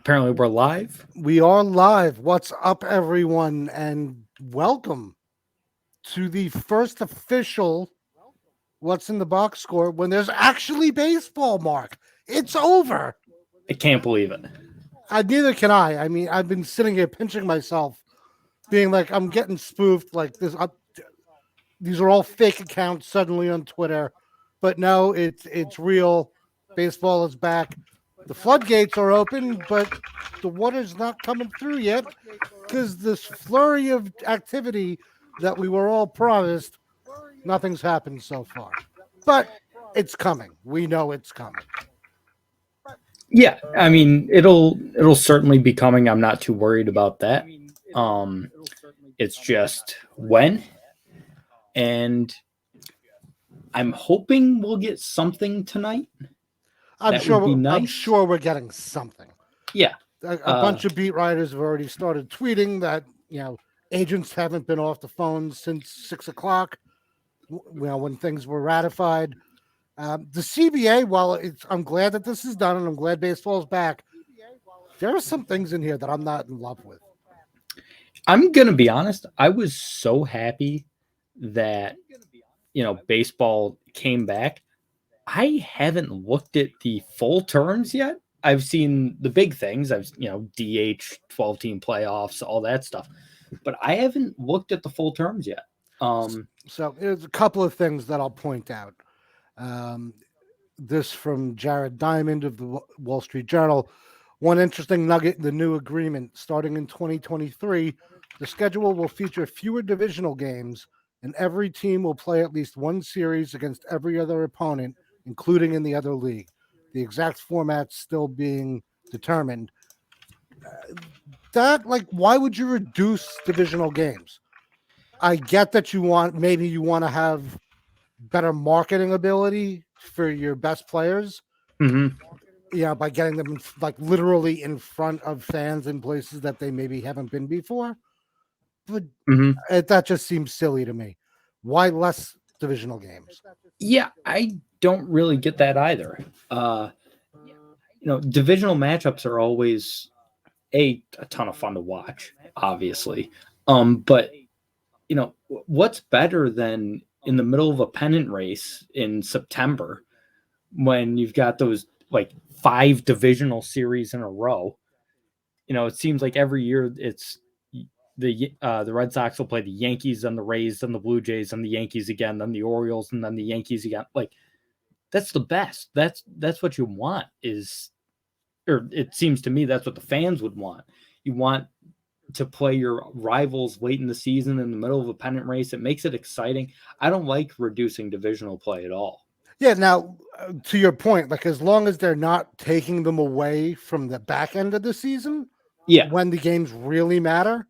Apparently, we're live. We are live. What's up, everyone? And welcome to the first official What's in the Box score when there's actually baseball, Mark. It's over. I can't believe it. Neither can I. I mean, I've been sitting here pinching myself, being like, I'm getting spoofed. Like this, these are all fake accounts suddenly on Twitter. But no, it's real. Baseball is back. The floodgates are open, but the water's not coming through yet because this flurry of activity that we were all promised, nothing's happened so far. But it's coming. We know it's coming. Yeah, I mean, it'll certainly be coming. I'm not too worried about that. Um, it's just when, and I'm hoping we'll get something tonight. That would be nice. I'm sure we're getting something. Yeah, A bunch of beat writers have already started tweeting that agents haven't been off the phone since 6 o'clock. When things were ratified. The CBA, I'm glad that this is done and I'm glad baseball's back. There are some things in here that I'm not in love with. I'm gonna be honest. I was so happy that baseball came back. I haven't looked at the full terms yet. I've seen the big things. I've DH, 12-team playoffs, all that stuff, but I haven't looked at the full terms yet. So there's a couple of things that I'll point out. This from Jared Diamond of the Wall Street Journal. One interesting nugget in the new agreement starting in 2023, the schedule will feature fewer divisional games, and every team will play at least one series against every other opponent, including in the other league. The exact format's still being determined. Why would you reduce divisional games? I get that you want to have better marketing ability for your best players. Mm-hmm. Yeah, by getting them literally in front of fans in places that they maybe haven't been before. But that just seems silly to me. Why less divisional games? Yeah, I don't really get that either. Divisional matchups are always a ton of fun to watch, obviously. But what's better than in the middle of a pennant race in September when you've got those 5 divisional series in a row? It seems like every year it's the Red Sox will play the Yankees and the Rays and the Blue Jays and the Yankees again, then the Orioles and then the Yankees again. That's the best. That's what you want or it seems to me that's what the fans would want. You want to play your rivals late in the season in the middle of a pennant race. It makes it exciting. I don't like reducing divisional play at all. Yeah. Now, to your point, as long as they're not taking them away from the back end of the season, when the games really matter,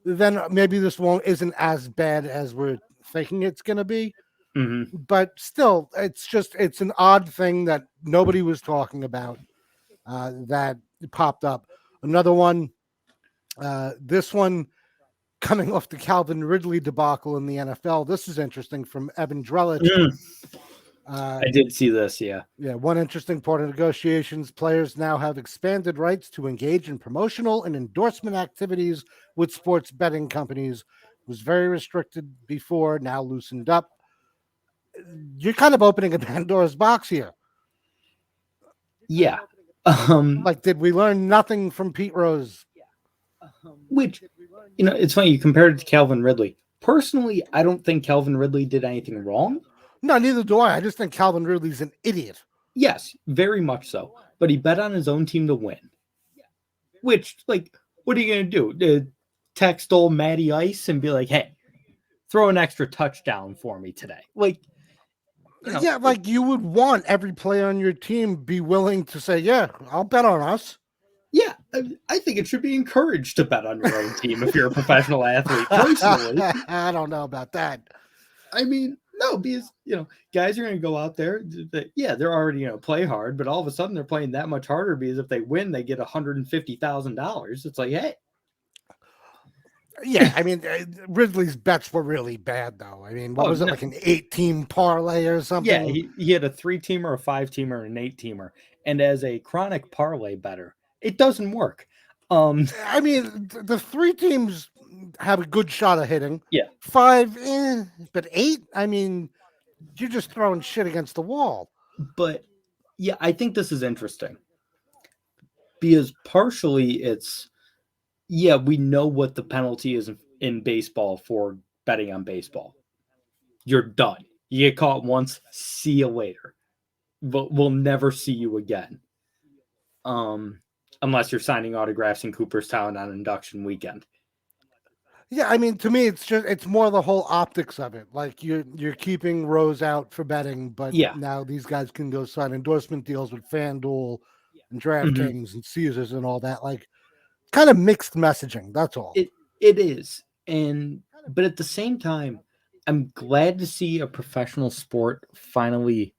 then maybe this isn't as bad as we're thinking it's going to be. Mm-hmm. But still, it's an odd thing that nobody was talking about that popped up. Another one, this one coming off the Calvin Ridley debacle in the NFL. This is interesting from Evan Drellich. I did see this, yeah. Yeah, one interesting part of negotiations, players now have expanded rights to engage in promotional and endorsement activities with sports betting companies. It was very restricted before, now loosened up. You're kind of opening a Pandora's box here. Yeah. Did we learn nothing from Pete Rose? Which, it's funny, you compared it to Calvin Ridley. Personally, I don't think Calvin Ridley did anything wrong. No, neither do I. I just think Calvin Ridley's an idiot. Yes, very much so. But he bet on his own team to win. Which, what are you going to do? Text old Matty Ice and be like, hey, throw an extra touchdown for me today. Yeah, you would want every player on your team be willing to say, yeah, I'll bet on us. Yeah, I think it should be encouraged to bet on your own team if you're a professional athlete, personally. I don't know about that. I mean, no, because, guys are going to go out there. They're already, play hard, but all of a sudden they're playing that much harder because if they win, they get $150,000. It's like, hey. Yeah, I mean, Ridley's bets were really bad, though. I mean, what was it, an 8-team parlay or something? Yeah, he had a 3-teamer, a 5-teamer, and an 8-teamer. And as a chronic parlay better, It doesn't work. I mean, the three teams have a good shot of hitting. Yeah. 5, but 8. I mean, you're just throwing shit against the wall. But yeah, I think this is interesting because partially it's we know what the penalty is in baseball for betting on baseball. You're done. You get caught once, see you later. But we'll never see you again. Unless you're signing autographs in Cooperstown on induction weekend. Yeah, I mean, to me, it's more the whole optics of it. Like you're keeping Rose out for betting, but now these guys can go sign endorsement deals with FanDuel and DraftKings and Caesars and all that. Like, kind of mixed messaging. That's all. It is, but at the same time, I'm glad to see a professional sport finally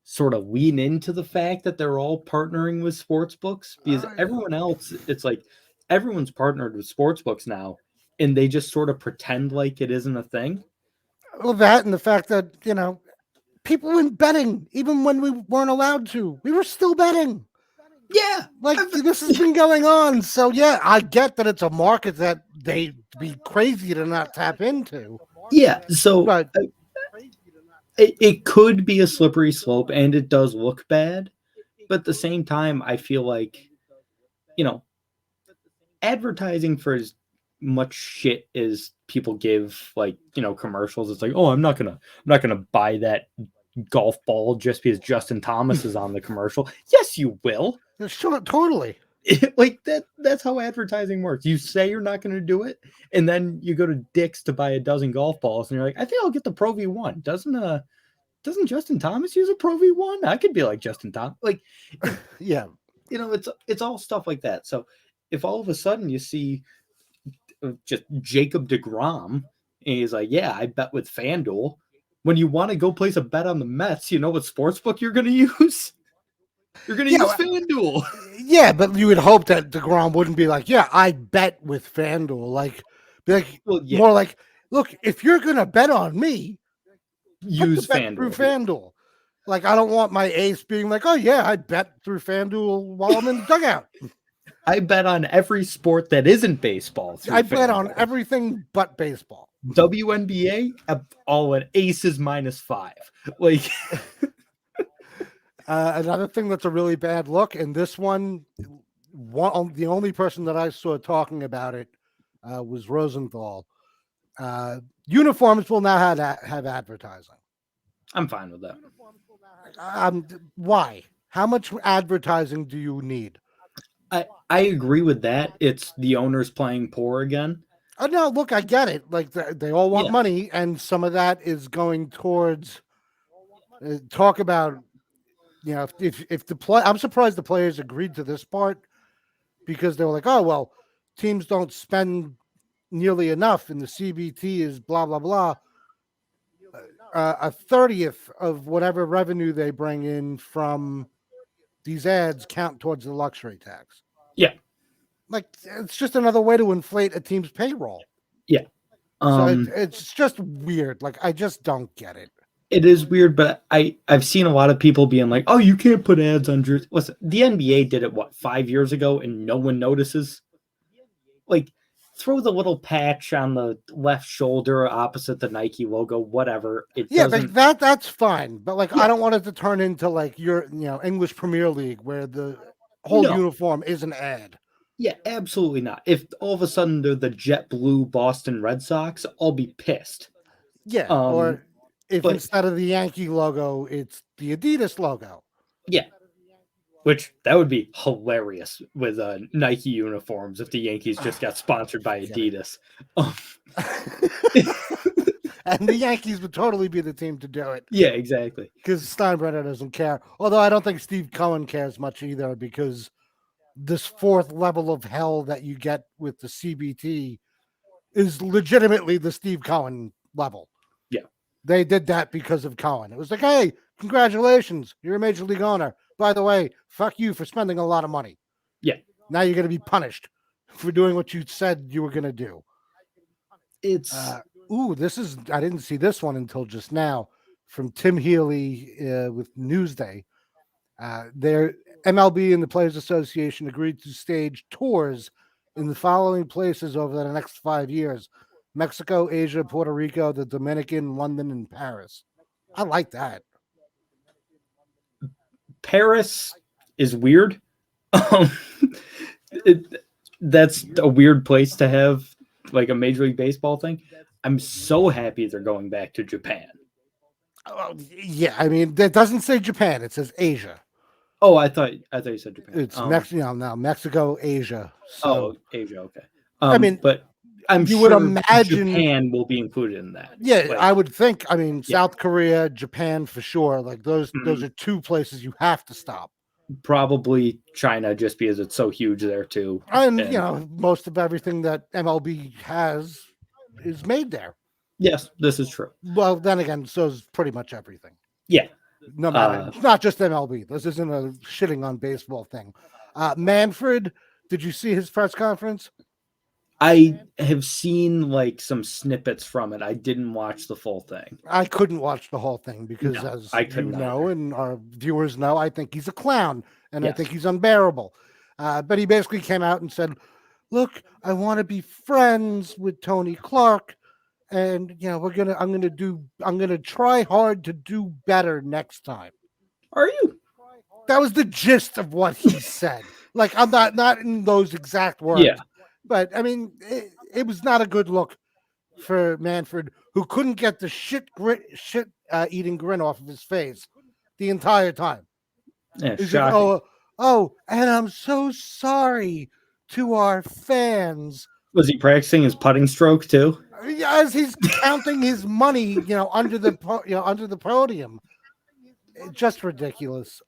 sort of lean into the fact that they're all partnering with sports books, because everyone else, it's like everyone's partnered with sports books now, and they just sort of pretend like it isn't a thing. Well, that and the fact that, people were betting even when we weren't allowed to. We were still betting. Yeah. Like, this has been going on. So, yeah, I get that it's a market that they'd be crazy to not tap into. Yeah. So, but it could be a slippery slope, and it does look bad. But at the same time, I feel like, advertising for as much shit as people give, like, commercials, it's like, oh, I'm not gonna buy that golf ball just because Justin Thomas is on the commercial. Yes, you will. Sure, totally. Like that's how advertising works. You say you're not going to do it, and then you go to Dick's to buy a dozen golf balls, and you're like, I think I'll get the Pro V1. Doesn't Justin Thomas use a Pro V1? I could be like Justin Thomas. Like, yeah, it's all stuff like that. So if all of a sudden you see just Jacob deGrom, and he's like, yeah, I bet with FanDuel. When you want to go place a bet on the Mets, you know what sportsbook you're going to use? You're going to use FanDuel. Yeah, but you would hope that deGrom wouldn't be like, yeah, I bet with FanDuel. Like, more like, look, if you're going to bet on me, use FanDuel. Through FanDuel. Like, I don't want my ace being like, oh, yeah, I bet through FanDuel while I'm in the dugout. I bet on every sport that isn't baseball. I bet on everything but baseball. WNBA, all an aces -5. Like, another thing that's a really bad look, and this one, the only person that I saw talking about it was Rosenthal. Uniforms will now have advertising. I'm fine with that. Why? How much advertising do you need? I agree with that. It's the owners playing poor again. Oh, no, look, I get it. Like, they all want money, and some of that is going towards talk about, if the play. I'm surprised the players agreed to this part, because they were like, oh, well, teams don't spend nearly enough, and the CBT is blah, blah, blah. A 30th of whatever revenue they bring in from these ads count towards the luxury tax. Yeah. Like, it's just another way to inflate a team's payroll. Yeah. So it's just weird. Like, I just don't get it. It is weird, but I've seen a lot of people being like, oh, you can't put ads on jerseys. Listen, the NBA did it, 5 years ago, and no one notices? Like, throw the little patch on the left shoulder opposite the Nike logo, whatever. That's fine. But, like, I don't want it to turn into, like, your, English Premier League, where the whole uniform is an ad. Yeah, absolutely not. If all of a sudden they're the jet blue Boston Red Sox, I'll be pissed. Yeah, or if instead of the Yankee logo, it's the Adidas logo. Yeah, which that would be hilarious with Nike uniforms if the Yankees just got sponsored by Adidas. And the Yankees would totally be the team to do it. Yeah, exactly. Because Steinbrenner doesn't care. Although I don't think Steve Cohen cares much either, because this fourth level of hell that you get with the CBT is legitimately the Steve Cohen level. Yeah. They did that because of Cohen. It was like, hey, congratulations, you're a major league owner. By the way, fuck you for spending a lot of money. Yeah. Now you're going to be punished for doing what you said you were going to do. It's I didn't see this one until just now, from Tim Healy with Newsday. MLB and the Players Association agreed to stage tours in the following places over the next 5 years: Mexico, Asia, Puerto Rico, the Dominican, London, and Paris. I like that. Paris is weird. Um, that's a weird place to have like a Major League Baseball thing. I'm so happy they're going back to Japan. Yeah, I mean, that doesn't say Japan; it says Asia. Oh, I thought you said Japan. It's now Mexico, Asia. So, Asia. Okay. I mean, but I'm you sure would imagine Japan will be included in that. Yeah, Like, I would think. I mean, South Korea, Japan for sure. Like those are two places you have to stop. Probably China, just because it's so huge there too. And you know, most of everything that MLB has is made there. Yes, this is true. Well, then again, so is pretty much everything. Yeah. No matter, not just MLB. This isn't a shitting on baseball thing. Manfred, did you see his press conference? I have seen like some snippets from it. I didn't watch the full thing. I couldn't watch the whole thing because, as you know, and our viewers know, I think he's a clown and I think he's unbearable. But he basically came out and said, "Look, I want to be friends with Tony Clark, and you know, I'm gonna try hard to do better next time." Are you? That was the gist of what he said. Like, I'm not in those exact words. Yeah. But I mean, it was not a good look for Manfred, who couldn't get the shit eating grin off of his face the entire time. Yeah, like, oh, and I'm so sorry to our fans. Was he practicing his putting stroke too? As he's counting his money, you know, under the podium. It's just ridiculous.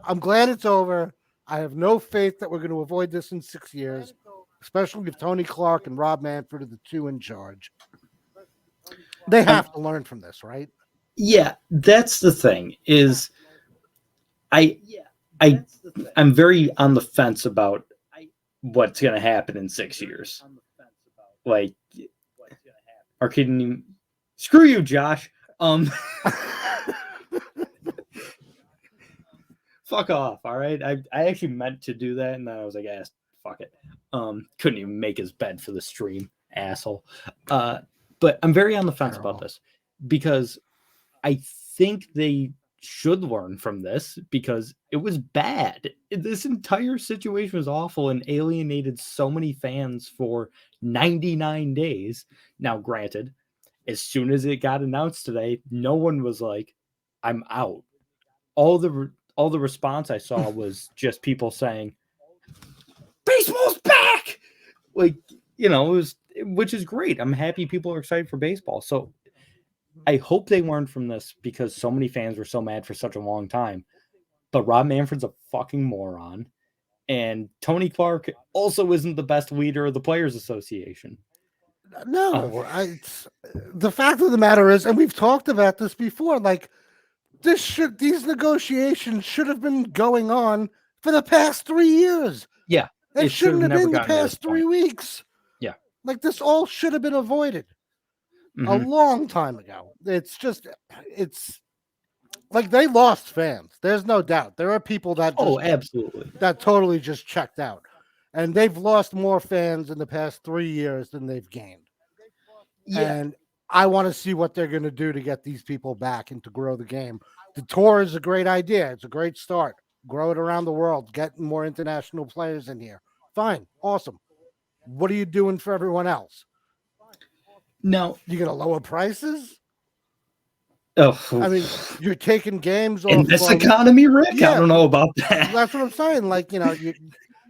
I'm glad it's over. I have no faith that we're going to avoid this in 6 years, especially if Tony Clark and Rob Manfred are the two in charge. They have to learn from this, right? Yeah, that's the thing. Is I'm very on the fence about what's going to happen in 6 years. Like, Arcade, screw you, Josh. Fuck off. All right. I actually meant to do that, and then I was like, fuck it. Couldn't even make his bed for the stream, asshole. But I'm very on the fence about this because I think they should learn from this because it was bad. This entire situation was awful and alienated so many fans for 99 days. Now, granted, as soon as it got announced today, no one was like, "I'm out." All the response I saw was just people saying, "Baseball's back!" Like, you know, which is great. I'm happy people are excited for baseball. So I hope they learned from this because so many fans were so mad for such a long time. But Rob Manfred's a fucking moron. And Tony Clark also isn't the best leader of the Players Association. No, the fact of the matter is, and we've talked about this before, like, these negotiations should have been going on for the past 3 years. Yeah. It shouldn't have been the past 3 weeks. Yeah. Like, this all should have been avoided a long time ago. It's like they lost fans. There's no doubt. There are people that absolutely, that totally just checked out. And they've lost more fans in the past 3 years than they've gained. Yeah. And I want to see what they're going to do to get these people back and to grow the game. The tour is a great idea. It's a great start. Grow it around the world. Get more international players in here. Fine. Awesome. What are you doing for everyone else? No. You going to lower prices? Oh, I mean, you're taking games in this economy, Rick. Yeah, I don't know about that. That's what I'm saying. Like, you know,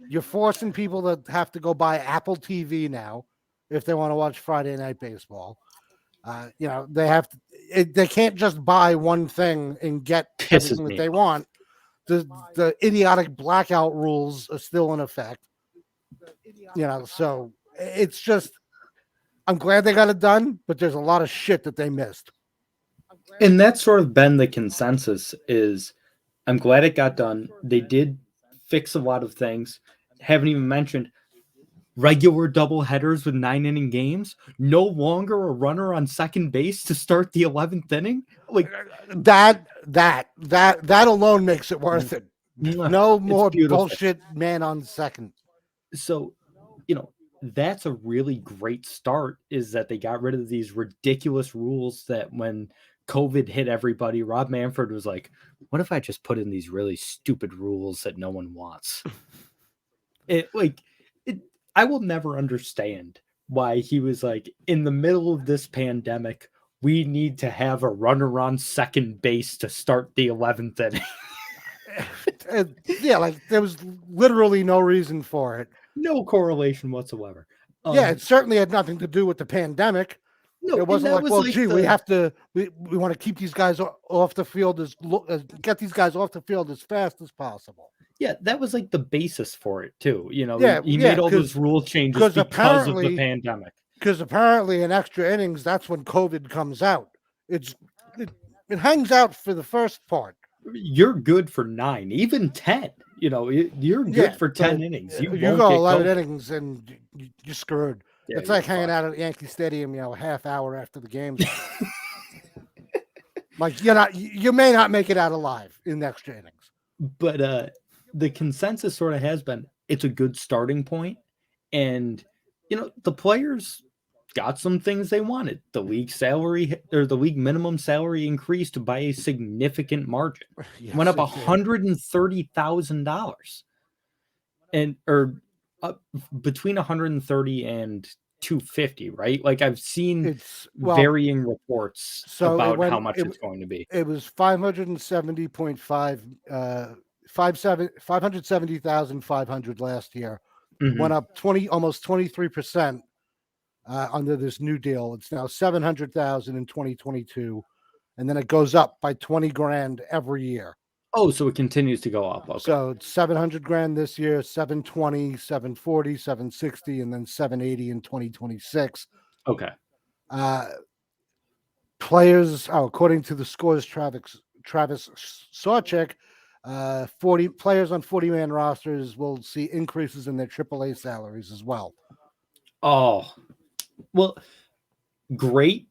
you're forcing people to have to go buy Apple TV now if they want to watch Friday Night Baseball. You know, they have to. They can't just buy one thing and get everything that they want. The idiotic blackout rules are still in effect. You know, so it's just. I'm glad they got it done, but there's a lot of shit that they missed. And that's sort of been the consensus is I'm glad it got done. They did fix a lot of things. Haven't even mentioned regular double headers with 9-inning games. No longer a runner on second base to start the 11th inning. Like that alone makes it worth it. No It's more beautiful. bullshit man on second. So, that's a really great start, is that they got rid of these ridiculous rules that when COVID hit everybody, Rob Manfred was like, what if I just put in these really stupid rules that no one wants? I will never understand why he was like, in the middle of this pandemic, we need to have a runner on second base to start the 11th inning. Yeah, like there was literally no reason for it. No correlation whatsoever. Yeah, it certainly had nothing to do with the pandemic. No, It and wasn't that like, was well, like gee, we want to keep these guys off the field get these guys off the field as fast as possible. yeah, that was like the basis for it too. Yeah, he yeah, made all those rule changes because of the apparently pandemic. Because apparently in extra innings, that's when COVID comes out. It hangs out for the first part. You're good for 9, even 10. You're good for 10 innings. You won't go get 11 COVID. innings and you're screwed. Yeah, it's like hanging out at Yankee Stadium, a half hour after the game's like you may not make it out alive in extra innings. But the consensus sort of has been it's a good starting point, and the players got some things they wanted. The league salary, or the league minimum salary, increased by a significant margin. Yes, went up $130,000, or between 130 and 250, right? Like I've seen varying reports about how much it's going to be. It was 570.5 570,500 last year. Went up almost 23% under this new deal. It's now 700,000 in 2022, and then it goes up by 20 grand every year. Oh, so it continues to go up. Okay. So it's 700 grand this year, 720, 740, 760, and then 780 in 2026. Okay. Players, according to the Scores Travis Sawchek, 40 players on 40-man rosters will see increases in their AAA salaries as well. Oh, well, great.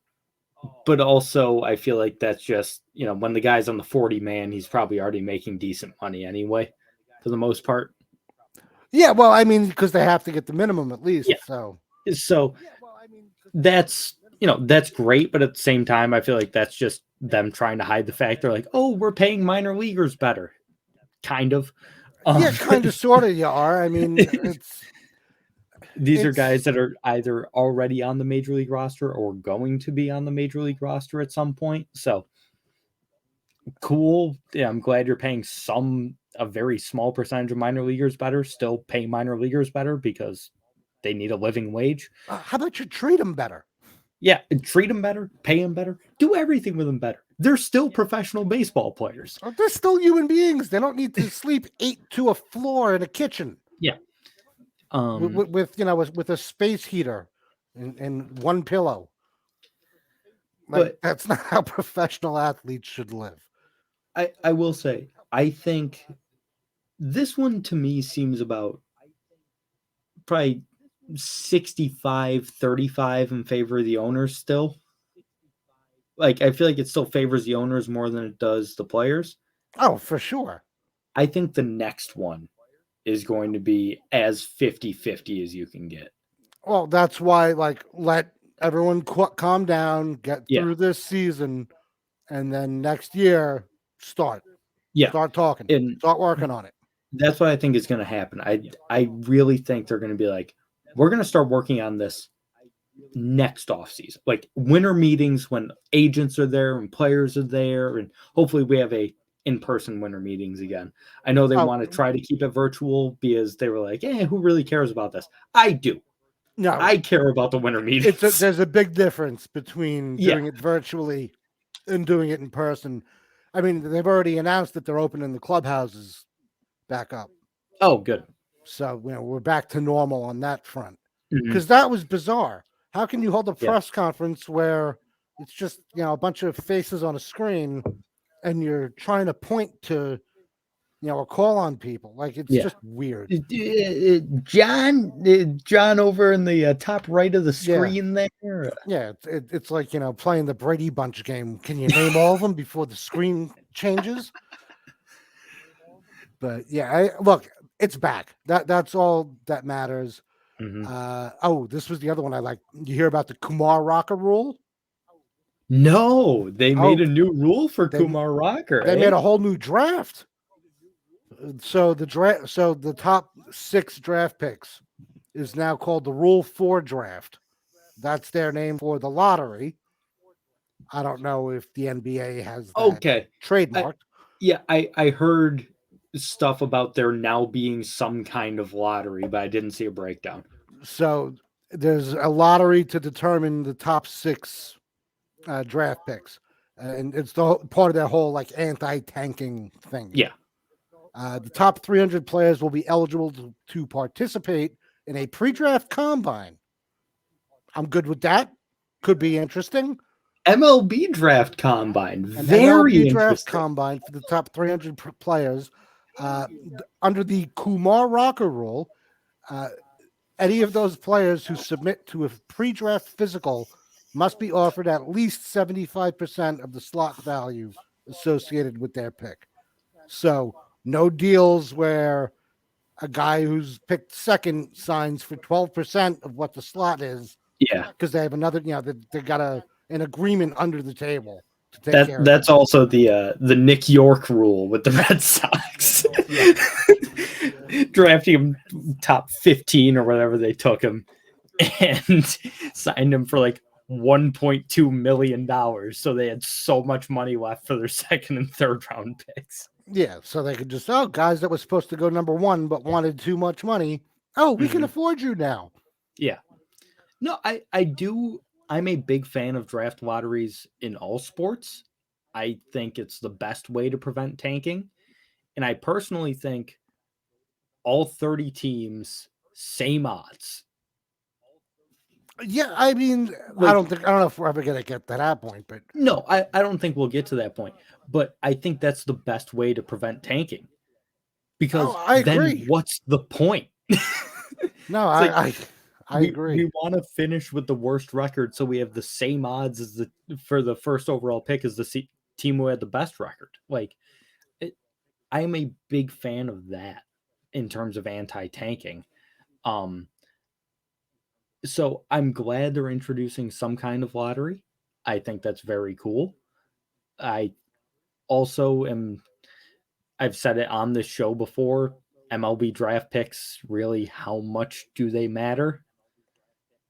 But also, I feel like that's just, when the guy's on the 40-man, he's probably already making decent money anyway, for the most part. Yeah, well, I mean, because they have to get the minimum at least. Yeah. So that's, that's great. But at the same time, I feel like that's just them trying to hide the fact they're like, oh, we're paying minor leaguers better. Kind of. Yeah, kind of, sort of, you are. I mean, These are guys that are either already on the major league roster or going to be on the major league roster at some point. So cool. Yeah, I'm glad you're paying a very small percentage of minor leaguers better. Still pay minor leaguers better because they need a living wage. How about you treat them better? Yeah, treat them better, pay them better, do everything with them better. They're still professional baseball players. They're still human beings. They don't need to sleep 8 to a floor in a kitchen. Yeah. With a space heater and one pillow. But that's not how professional athletes should live. I will say, I think this one to me seems about probably 65-35 in favor of the owners still. Like, I feel like it still favors the owners more than it does the players. Oh, for sure. I think the next one is going to be as 50-50 as you can get. Well, that's why, let everyone calm down, get through this season, and then next year start talking and start working on it. That's what I think is going to happen. I really think they're going to be like, we're going to start working on this next offseason, like winter meetings when agents are there and players are there, and hopefully we have a in-person winter meetings again. I know they want to try to keep it virtual because they were like, who really cares about this? I do. No, I care about the winter meetings. There's a big difference between doing it virtually and doing it in person. I mean, they've already announced that they're opening the clubhouses back up. Oh, good. So, we're back to normal on that front. Because that was bizarre. How can you hold a press conference where it's just, a bunch of faces on a screen and you're trying to point to, a call on people? Like, it's just weird. John over in the top right of the screen there. Yeah, it's like, playing the Brady Bunch game. Can you name all of them before the screen changes? But yeah, look, it's back. That's all that matters. This was the other one I like. You hear about the Kumar Rocker rule? No, they made Oh, a new rule for they- Kumar Rocker. They made a whole new draft. So the top 6 draft picks is now called the Rule 4 draft. That's their name for the lottery. I don't know if the NBA has that trademarked. I heard stuff about there now being some kind of lottery, but I didn't see a breakdown. So there's a lottery to determine the top 6 draft picks, and it's part of their whole like anti-tanking thing. Yeah. The top 300 players will be eligible to participate in a pre-draft combine. I'm good with that. Could be interesting. MLB draft combine. An Very MLB draft interesting. combine for the top 300 players. Under the Kumar Rocker rule, any of those players who submit to a pre-draft physical must be offered at least 75% of the slot value associated with their pick. So no deals where a guy who's picked second signs for 12% of what the slot is. Yeah. Because they have another, they got an agreement under the table to take care of that's also the Nick York rule with the Red Sox. Drafting him top 15 or whatever they took him and signed him for like $1.2 million. So they had so much money left for their second and third round picks. Yeah, so they could just, guys that was supposed to go number 1 but wanted too much money. We can afford you now. Yeah. No, I'm a big fan of draft lotteries in all sports. I think it's the best way to prevent tanking. And I personally think all 30 teams, same odds. Yeah, I mean, I don't know if we're ever going to get to that point, but no, I don't think we'll get to that point. But I think that's the best way to prevent tanking. Because then what's the point? No, I agree. We want to finish with the worst record, so we have the same odds as for the first overall pick as the team who had the best record. Like, I am a big fan of that in terms of anti-tanking. So I'm glad they're introducing some kind of lottery. I think that's very cool. I also I've said it on this show before, MLB draft picks, really, how much do they matter?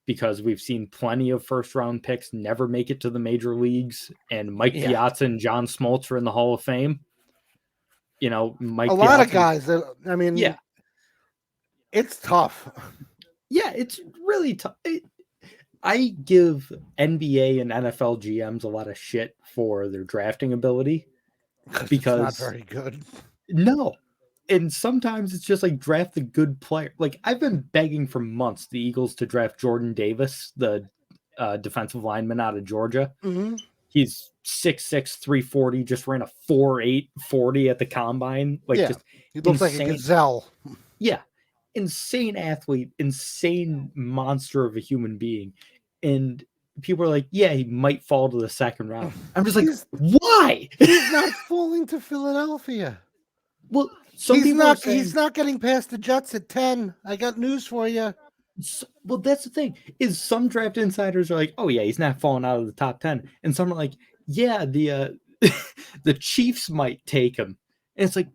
Because we've seen plenty of first round picks never make it to the major leagues, and Mike Piazza and John Smoltz are in the Hall of Fame. Mike. A lot of guys. I mean, it's tough. Yeah, it's really tough. I give NBA and NFL GMs a lot of shit for their drafting ability because it's not very good. No. And sometimes it's just like draft the good player. Like, I've been begging for months the Eagles to draft Jordan Davis, the defensive lineman out of Georgia. Mm-hmm. He's 6'6", 340, just ran a 4.8 40 at the combine. Just he looks like a gazelle. Yeah. Insane athlete, insane monster of a human being. And people are like, yeah, he might fall to the second round. I'm just like, why? He's not falling to Philadelphia. Well, he's not getting past the Jets at 10. I got news for you. Well, that's the thing, is some draft insiders are like, oh yeah, he's not falling out of the top 10. And some are like, yeah, the the Chiefs might take him. And it's like,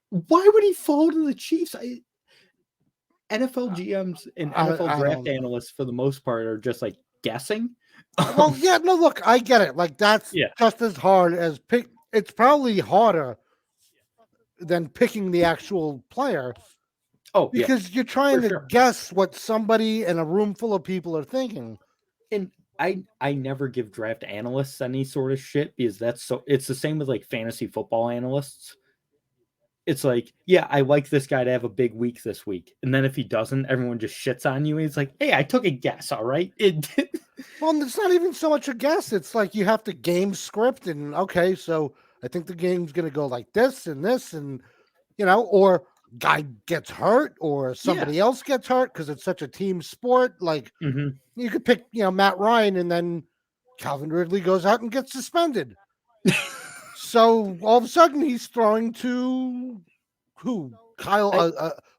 why would he fall to the Chiefs? NFL GMs and NFL draft analysts, for the most part, are just like guessing. Well, yeah, no, look, I get it. Like, that's just as hard as pick. It's probably harder than picking the actual player. Oh, because you're trying to guess what somebody in a room full of people are thinking. And I never give draft analysts any sort of shit, because it's the same with like fantasy football analysts. It's like, yeah, I like this guy to have a big week this week. And then if he doesn't, everyone just shits on you. And it's like, hey, I took a guess, all right? Well, it's not even so much a guess. It's like you have to game script and, okay, so I think the game's going to go like this, and, or guy gets hurt or somebody else gets hurt because it's such a team sport. Like, you could pick, Matt Ryan, and then Calvin Ridley goes out and gets suspended. So all of a sudden he's throwing to Who? Kyle?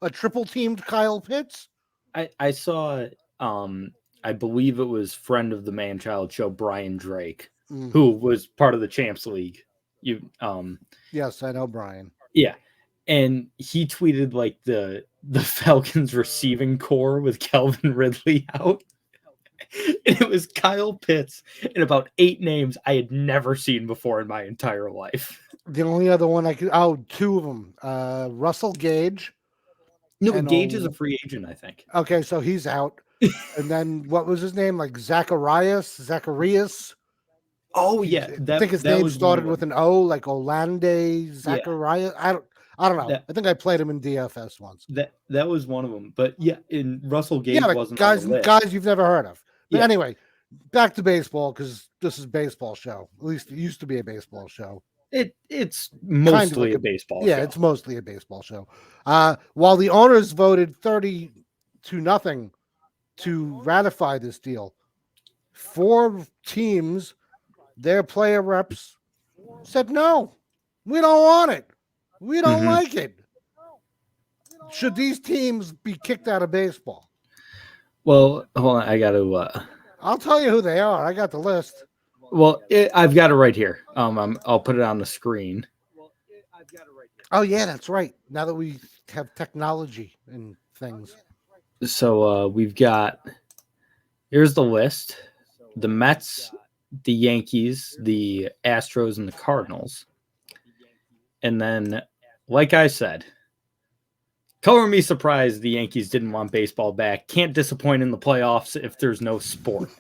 A triple teamed Kyle Pitts? I saw I believe it was friend of the Man Child show, Brian Drake, who was part of the Champs League. Yes, I know Brian. Yeah. And he tweeted like the Falcons receiving core with Calvin Ridley out. And it was Kyle Pitts and about 8 names I had never seen before in my entire life. The only other one I could, two of them. Russell Gage. No, but Gage is a free agent, I think. Okay, so he's out. And then what was his name? Like Zacharias. Oh yeah, I think his name started with an O, like Olande Zacharias. Yeah. I don't know. I think I played him in DFS once. That was one of them. But yeah, in Russell Gage wasn't guys you've never heard of. But anyway, back to baseball, because this is a baseball show. At least it used to be a baseball show. It's mostly a baseball show. Yeah, it's mostly a baseball show. While the owners voted 30-0 to ratify this deal, 4 teams, their player reps said, no, we don't want it. We don't like it. Should these teams be kicked out of baseball? Well, hold on. I got to... I'll tell you who they are. I got the list. Well, I've got it right here. I'll put it on the screen. Oh, yeah, that's right. Now that we have technology and things. So we've got... Here's the list. The Mets, the Yankees, the Astros, and the Cardinals. And then, like I said, color me surprised the Yankees didn't want baseball back. Can't disappoint in the playoffs if there's no sport.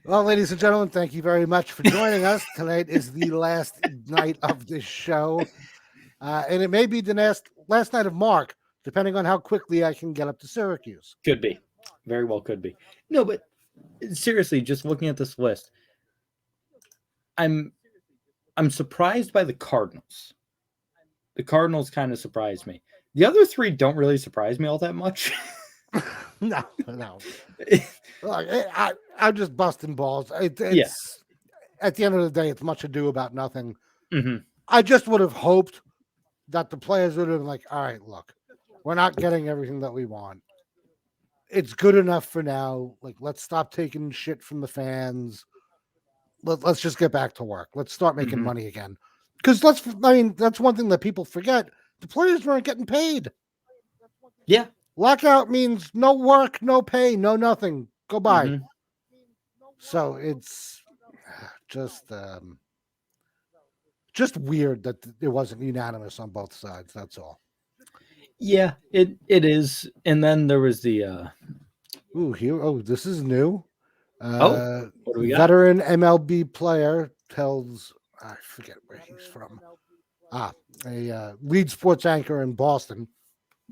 Well, ladies and gentlemen, thank you very much for joining us. Tonight is the last night of this show. And it may be the last night of Mark, depending on how quickly I can get up to Syracuse. Could be. Very well could be. No, but seriously, just looking at this list, I'm surprised by the Cardinals. The Cardinals kind of surprised me. The other 3 don't really surprise me all that much. No. I'm just busting balls. It's at the end of the day, it's much ado about nothing. Mm-hmm. I just would have hoped that the players would have been like, all right, look, we're not getting everything that we want. It's good enough for now. Like, let's stop taking shit from the fans. Let's just get back to work. Let's start making money again. Because that's one thing that people forget. The players weren't getting paid. Yeah. Lockout means no work, no pay, no nothing. Go bye. So it's just weird that it wasn't unanimous on both sides. That's all. Yeah, it is. And then there was the this is new. What do we got? Veteran MLB player tells, I forget where he's from. A lead sports anchor in Boston.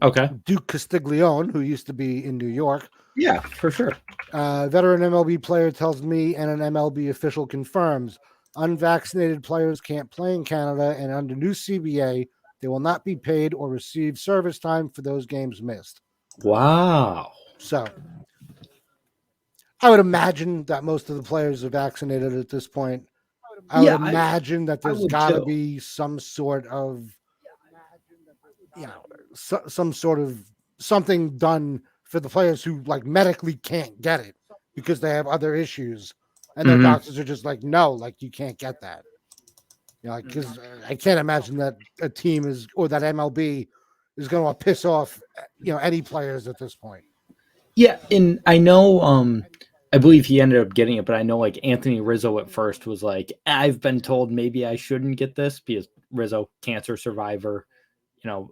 Okay. Duke Castiglione, who used to be in New York. Yeah, for sure. Veteran MLB player tells me, and an MLB official confirms, unvaccinated players can't play in Canada, and under new CBA, they will not be paid or receive service time for those games missed. Wow. So I would imagine that most of the players are vaccinated at this point. I would imagine that there's got to be some sort of, some sort of something done for the players who like medically can't get it because they have other issues, and their doctors are just like, no, like you can't get that. Because I can't imagine that a team or that MLB is going to piss off, any players at this point. Yeah, and I know, I believe he ended up getting it, but I know like Anthony Rizzo at first was like, I've been told maybe I shouldn't get this because Rizzo, cancer survivor,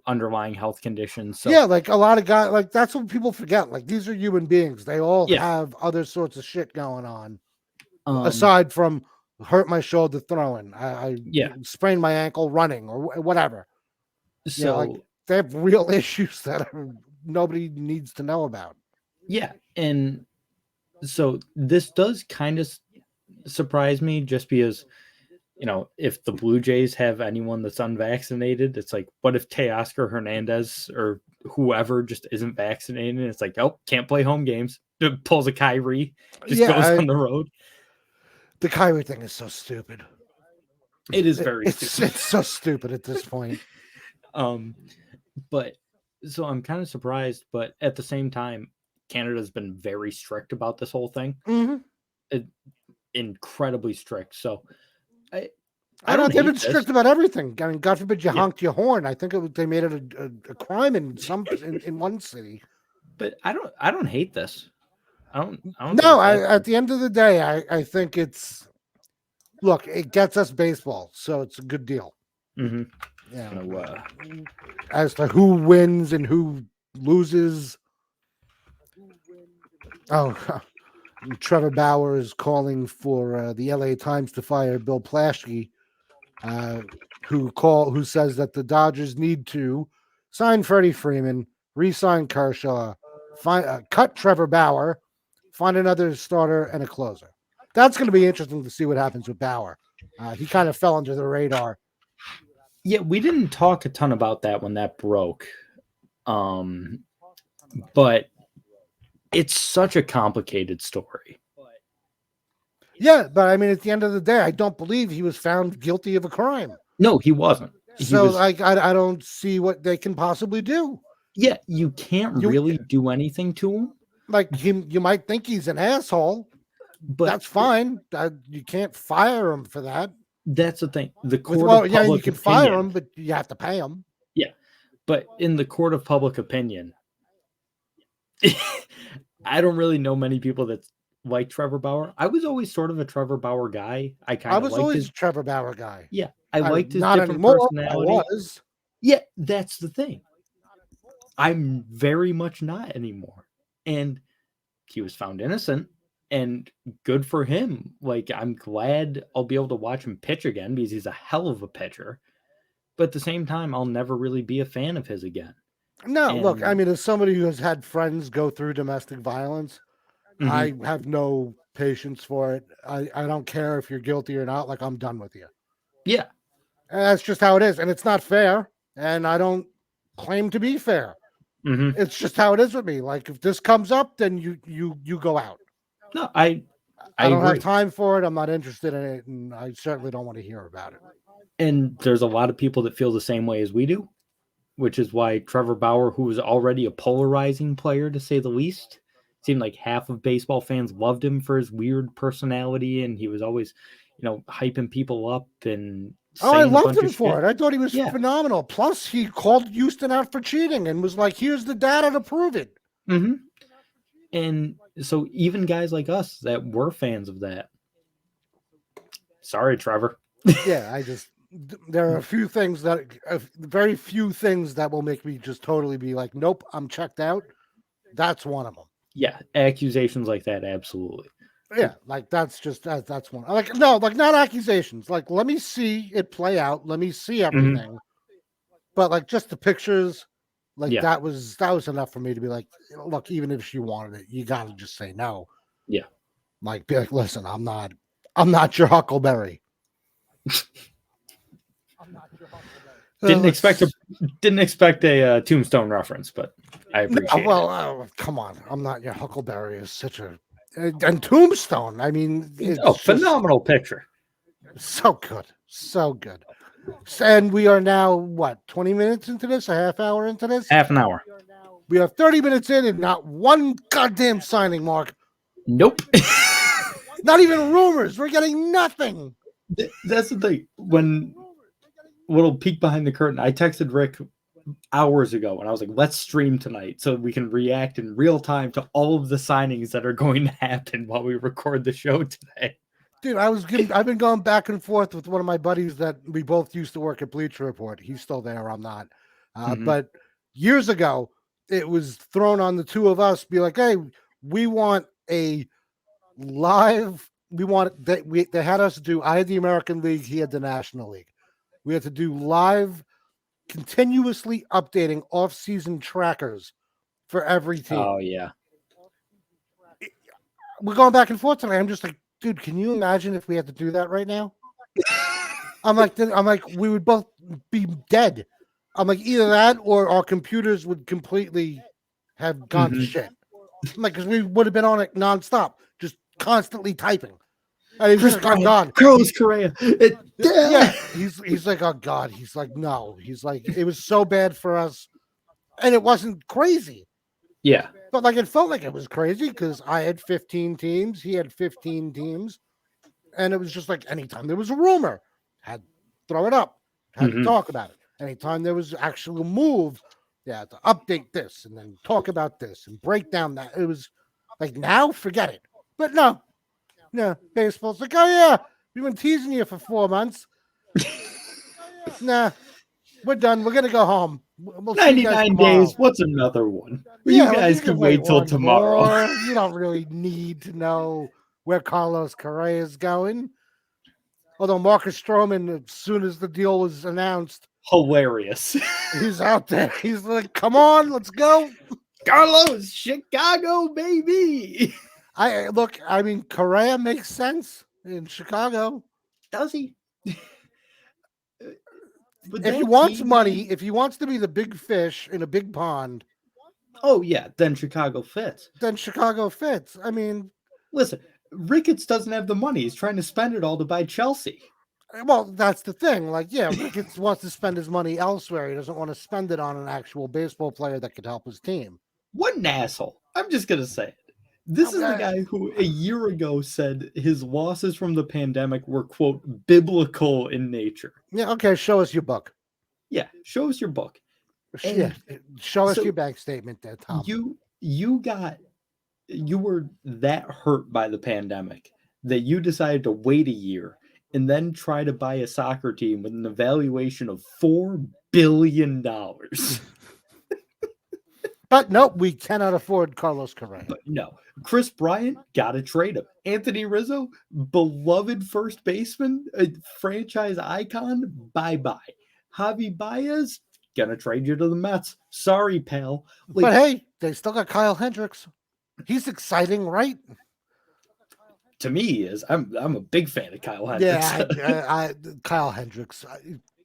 underlying health conditions. So yeah, like a lot of guys, like that's what people forget. Like these are human beings. They all have other sorts of shit going on. Aside from hurt my shoulder throwing, I sprained my ankle running or whatever. So they have real issues that nobody needs to know about. Yeah. And so this does kind of surprise me just because, if the Blue Jays have anyone that's unvaccinated, it's like, what if Teoscar Hernandez or whoever just isn't vaccinated? It's like, oh, can't play home games. Pulls a Kyrie, just goes on the road. The Kyrie thing is so stupid. It is very It's so stupid at this point. But so I'm kind of surprised, but at the same time, Canada's been very strict about this whole thing. Mm-hmm. Incredibly strict. So I I know don't they've hate been strict this. about everything. I mean, God forbid you Yeah. honked your horn. I think they made it a crime in one city. But I don't hate this. I don't think No, it's that at the end of the day, I think it's look, it gets us baseball, so it's a good deal. mm-hmm. Yeah. As to who wins and who loses. Oh, Trevor Bauer is calling for the LA Times to fire Bill Plaschke, who says that the Dodgers need to sign Freddie Freeman, re-sign Kershaw, cut Trevor Bauer, find another starter and a closer. That's going to be interesting to see what happens with Bauer. He kind of fell under the radar. Yeah, we didn't talk a ton about that when that broke. But it's such a complicated story. Yeah, but I mean, at the end of the day, I don't believe he was found guilty of a crime. No, he wasn't. I don't see what they can possibly do. Yeah, you can't really do anything to him. Like you might think he's an asshole, but that's fine. You can't fire him for that. That's the thing. The court you can fire him, but you have to pay him. Yeah, but in the court of public opinion, I don't really know many people that like Trevor Bauer. I was always sort of a Trevor Bauer guy. I was always a Trevor Bauer guy. Yeah, I liked his not different anymore, personality. I was. Yeah, that's the thing. I'm very much not anymore. And he was found innocent, and good for him. Like, I'm glad I'll be able to watch him pitch again because he's a hell of a pitcher. But at the same time, I'll never really be a fan of his again. No, look, I mean, as somebody who has had friends go through domestic violence, I have no patience for it. I don't care if you're guilty or not. Like, I'm done with you. Yeah. And that's just how it is. And it's not fair. And I don't claim to be fair. It's just how it is with me. Like, if this comes up, then you go out. No, I don't have time for it. I'm not interested in it. And I certainly don't want to hear about it. And there's a lot of people that feel the same way as we do, which is why Trevor Bauer, who was already a polarizing player, to say the least, seemed like half of baseball fans loved him for his weird personality, and he was always, hyping people up and I loved him for it. I thought he was phenomenal. Plus, he called Houston out for cheating and was like, "Here's the data to prove it." And so even guys like us that were fans of that, sorry, Trevor. Yeah, there are very few things that will make me just totally be like, nope, I'm checked out. That's one of them. Yeah, accusations like that, absolutely. Yeah, like that's one. Like, no, like not accusations. Like, let me see it play out. Let me see everything. But like just the pictures, like that was enough for me to be like, look, even if she wanted it, you gotta just say no. Yeah. Like, be like, listen, I'm not your Huckleberry. Didn't expect a Tombstone reference, but I appreciate it. Well, come on, I'm not your Huckleberry is such a and Tombstone. I mean, it's phenomenal picture. So good, so good. And we are now 20 minutes into this, a half hour into this, half an hour. We are 30 minutes in and not one goddamn signing, Mark. Nope. Not even rumors. We're getting nothing. That's the thing. When little peek behind the curtain, I texted Rick hours ago and I was like, let's stream tonight so we can react in real time to all of the signings that are going to happen while we record the show today. Dude, I've been going back and forth with one of my buddies that we both used to work at Bleacher Report. He's still there. I'm not. But years ago, it was thrown on the two of us, be like, hey, we want a live. They had us do, I had the American League, he had the National League. We had to do live, continuously updating off-season trackers for every team. Oh, yeah. We're going back and forth tonight. I'm just like, dude, can you imagine if we had to do that right now? I'm like, we would both be dead. I'm like, either that or our computers would completely have gone to shit. I'm like, because we would have been on it nonstop, just constantly typing. And he was Chris like, "Oh Bryant, God, Carlos Correa. yeah." He's like, "Oh God." He's like, "No." He's like, "It was so bad for us, and it wasn't crazy, Yeah. but like it felt like it was crazy because I had 15 teams, he had 15 teams, and it was just like anytime there was a rumor, had to throw it up, had to Mhm. talk about it. Anytime there was actual move, yeah, to update this and then talk about this and break down that. It was like now, forget it. But no, baseball's like, oh yeah, we've been teasing you for 4 months. Nah, we're done. We're gonna go home. We'll see you guys 99 tomorrow. days. What's another one? You Yeah, like, guys you can can wait till one tomorrow. more. You don't really need to know where Carlos Correa is going. Although Marcus Stroman, as soon as the deal was announced, Hilarious. he's out there. He's like, "Come on, let's go." Carlos, Chicago, baby. I mean, Correa makes sense in Chicago. Does he? But If he that wants team, money, man- if he wants to be the big fish in a big pond, oh yeah, then Chicago fits. then Chicago fits. I mean, Listen, Ricketts doesn't have the money. He's trying to spend it all to buy Chelsea. well, that's the thing. Like, yeah, Ricketts wants to spend his money elsewhere. He doesn't want to spend it on an actual baseball player that could help his team. What an asshole. I'm just going to say it. This is the Okay. guy who a year ago said his losses from the pandemic were, quote, biblical in nature. Yeah, okay, show us your book. Yeah, show us your book. Yeah, And show us so your bank statement there, Tom. you were that hurt by the pandemic that you decided to wait a year and then try to buy a soccer team with an evaluation of $4 billion. But nope, we cannot afford Carlos Correa. But no, Chris Bryant, gotta trade him. Anthony Rizzo, beloved first baseman, a franchise icon, bye-bye. Javi Baez, gonna trade you to the Mets. Sorry, pal. But hey, they still got Kyle Hendricks. He's exciting, right? To me, he is. I'm a big fan of Kyle Hendricks. Yeah, Kyle Hendricks,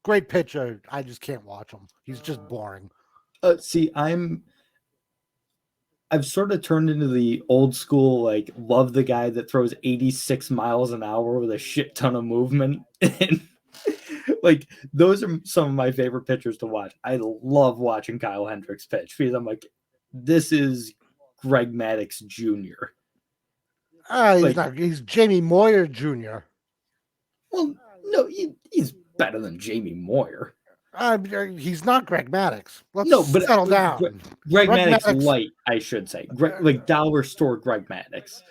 great pitcher. I just can't watch him. He's just boring. See, I've sort of turned into the old school, like, love the guy that throws 86 miles an hour with a shit ton of movement. And like, those are some of my favorite pitchers to watch. I love watching Kyle Hendricks pitch because I'm like, this is Greg Maddux Jr. He's Jamie Moyer Jr. Well, no, he's better than Jamie Moyer. He's not Greg Maddux. Let's but settle down. Greg Maddux light, I should say. Like dollar store Greg Maddux.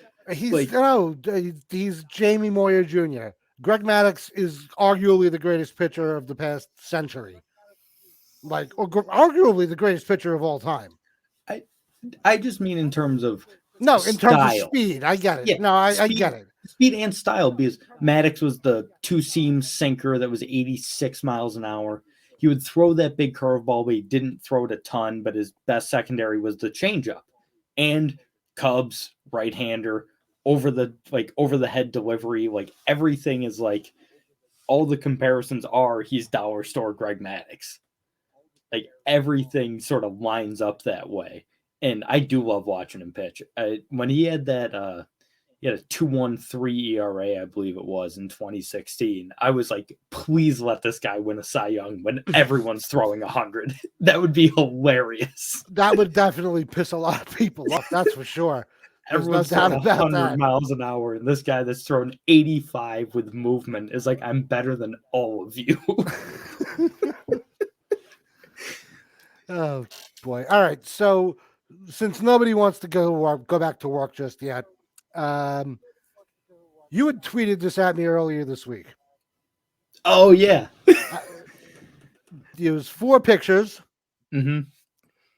He's Jamie Moyer Jr. Greg Maddux is arguably the greatest pitcher of the past century. Or arguably the greatest pitcher of all time. I just mean in terms of terms of speed. I get it. Yeah, no, I get it. Speed and style, because Maddux was the two-seam sinker that was 86 miles an hour. He would throw that big curveball, but he didn't throw it a ton, but his best secondary was the changeup. And Cubs, right-hander, over the head delivery, like everything is like, all the comparisons are he's dollar store Greg Maddux. Like everything sort of lines up that way. And I do love watching him pitch. When he had that he had a 2.13 ERA, I believe it was, in 2016. I was like, please let this guy win a Cy Young when everyone's throwing 100. That would be hilarious. That would definitely piss a lot of people off, that's for sure. Everyone's throwing 100 miles an hour, and this guy that's thrown 85 with movement is like, I'm better than all of you. Oh, boy. All right, so since nobody wants to go back to work just yet, you had tweeted this at me earlier this week. Oh yeah. It was 4 pictures. Mm-hmm.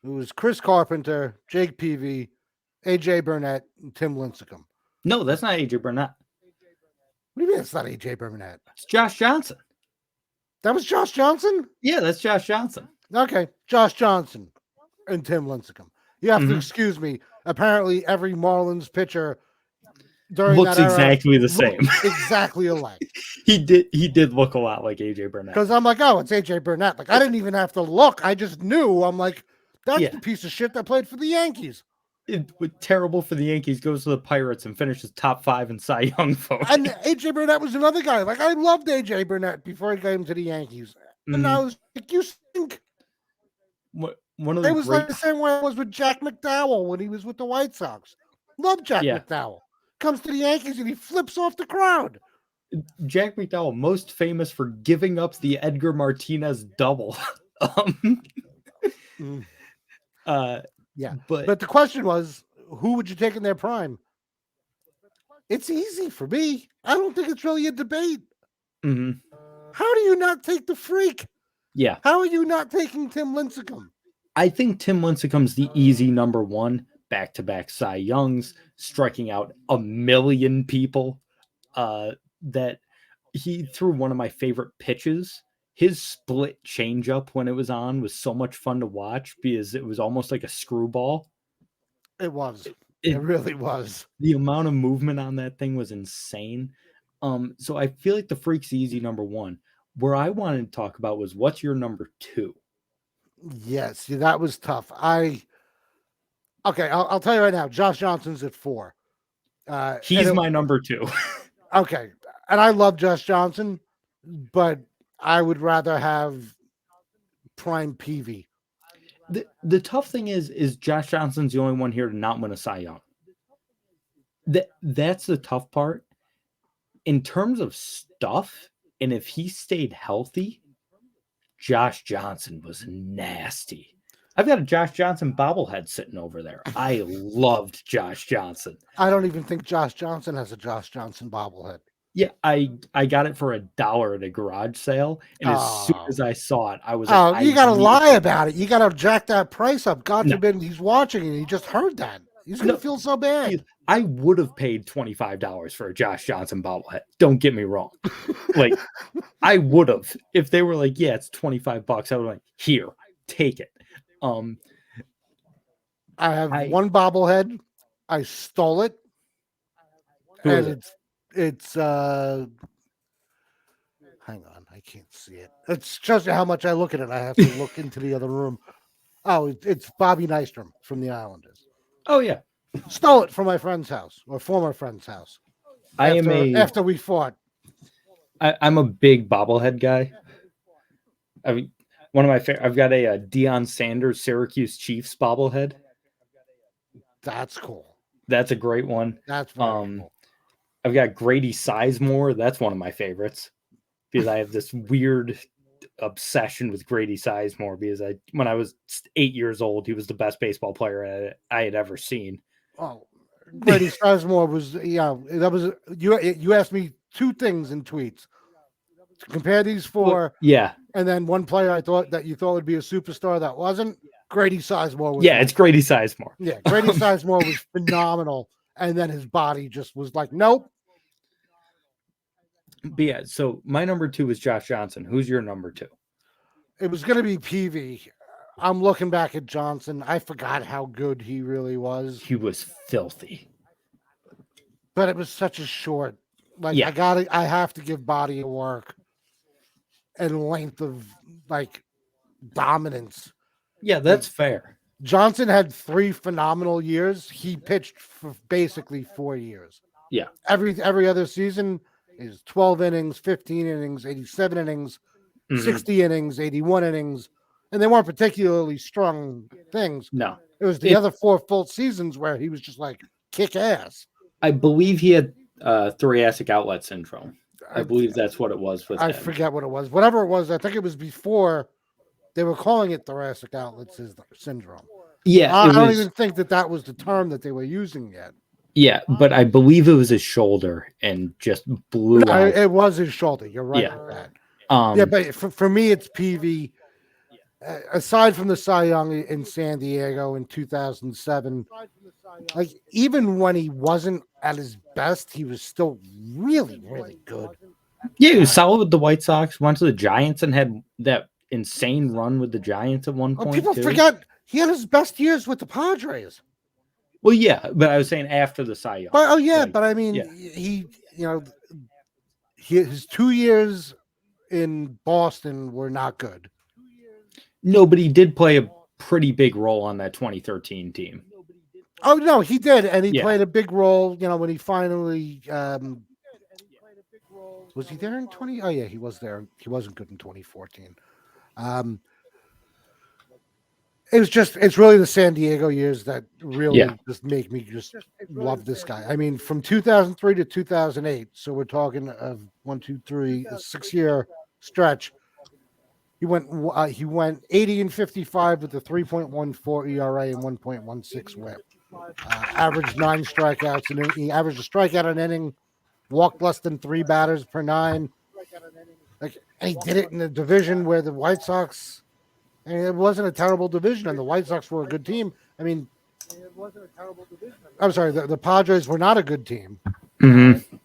It was Chris Carpenter, Jake Peavy, AJ Burnett, and Tim Lincecum. No, that's not AJ Burnett. What do you mean it's not AJ Burnett? It's Josh Johnson. That was Josh Johnson? Yeah, that's Josh Johnson. Okay, Josh Johnson and Tim Lincecum. You have to excuse me. Apparently, every Marlins pitcher during looks that era exactly the same. Exactly alike. He did look a lot like AJ Burnett. Because I'm like, oh, it's AJ Burnett. Like, I didn't even have to look. I just knew. I'm like, that's the piece of shit that played for the Yankees. it was terrible for the Yankees, goes to the Pirates and finishes top 5 in Cy Young voting. And AJ Burnett was another guy. Like, I loved AJ Burnett before he came to the Yankees. And I was like, you stink. One of the It was like the same way it was with Jack McDowell when he was with the White Sox. Love Jack McDowell. Comes to the Yankees and he flips off the crowd. Jack McDowell, most famous for giving up the Edgar Martinez double. Yeah. But the question was, who would you take in their prime? It's easy for me. I don't think it's really a debate. How do you not take the Freak? Yeah. How are you not taking Tim Lincecum? I think Tim Lincecum's the easy number one. Back-to-back Cy Youngs, striking out 1 million people. That he threw one of my favorite pitches. His split changeup when it was on was so much fun to watch because it was almost like a screwball. It was. It really was. The amount of movement on that thing was insane. So I feel like the Freak's easy number one. Where I wanted to talk about was, what's your number two? Yes, that was tough. I'll tell you right now, Josh Johnson's at 4. He's my number 2. Okay. And I love Josh Johnson, but I would rather have prime PV. The tough thing is Josh Johnson's the only one here to not win a Cy Young. That's the tough part. In terms of stuff, and if he stayed healthy, Josh Johnson was nasty. I've got a Josh Johnson bobblehead sitting over there. I loved Josh Johnson. I don't even think Josh Johnson has a Josh Johnson bobblehead. Yeah, I got it for $1 at a garage sale, and as soon as I saw it, I was like, you gotta lie about it. You gotta jack that price up. God forbid he's watching and he just heard that. He's gonna feel so bad. I would have paid $25 for a Josh Johnson bobblehead. Don't get me wrong. Like, I would have. If they were like, yeah, it's $25, I would have like, here, take it. I have one bobblehead. I stole it. And it's hang on, I can't see it. It's just how much I look at it. I have to look into the other room. Oh, it's Bobby Nystrom from the Islanders. Oh yeah. Stole it from my friend's house, or former friend's house. After we fought. I'm a big bobblehead guy. I mean, one of my favorite. I've got a Deion Sanders Syracuse Chiefs bobblehead. That's cool. That's a great one. That's very cool. I've got Grady Sizemore. That's one of my favorites because I have this weird obsession with Grady Sizemore because when I was 8 years old, he was the best baseball player I had ever seen. Oh, Grady Sizemore was, that was, you asked me 2 things in tweets. To compare these 4. Yeah. And then one player that you thought would be a superstar that wasn't. Grady Sizemore was. Yeah, it's Grady Sizemore. Yeah, Grady Sizemore was phenomenal. And then his body just was like, nope. But yeah, so my number 2 is Josh Johnson. Who's your number 2? It was going to be PV. I'm looking back at Johnson. I forgot how good he really was. He was filthy. But it was such a short. Like, yeah. I have to give body of work and length of, like, dominance. Yeah, that's fair. Johnson had 3 phenomenal years. He pitched for basically 4 years. Yeah. Every other season is 12 innings, 15 innings, 87 innings, 60 innings, 81 innings. And they weren't particularly strong things. No. It was the other 4 full seasons where he was just like kick ass. I believe he had thoracic outlet syndrome. I believe that's what it was with him. Forget what it was. Whatever it was, I think it was before they were calling it thoracic outlet syndrome. Yeah. I don't even think that was the term that they were using yet. Yeah, but I believe it was his shoulder and just blew out. It was his shoulder. You're right with that. Yeah, but for me, it's PV. Aside from the Cy Young in San Diego in 2007, like even when he wasn't at his best, he was still really, really good. Yeah, he was solid with the White Sox. Went to the Giants and had that insane run with the Giants at one point. People forget he had his best years with the Padres. Well, yeah, but I was saying after the Cy Young. But I mean, he, his 2 years in Boston were not good. No, but he did play a pretty big role on that 2013 team. Oh no, he did, and he Yeah. played a big role. When he finally was he there in 20? Oh yeah, he was there. He wasn't good in 2014. Um, it's really the San Diego years that really Yeah. just make me just love this guy. I mean, from 2003 to 2008, so we're talking of 1, 2, 3, a 6-year stretch. He went 80 and 55 with a 3.14 ERA and 1.16 WHIP. Averaged 9 strikeouts, and he averaged a strikeout an inning. Walked less than 3 batters per 9. And he did it in a division where the White Sox. It wasn't a terrible division, and the White Sox were a good team. I mean, it wasn't a terrible division. I'm sorry, the Padres were not a good team. Mm-hmm.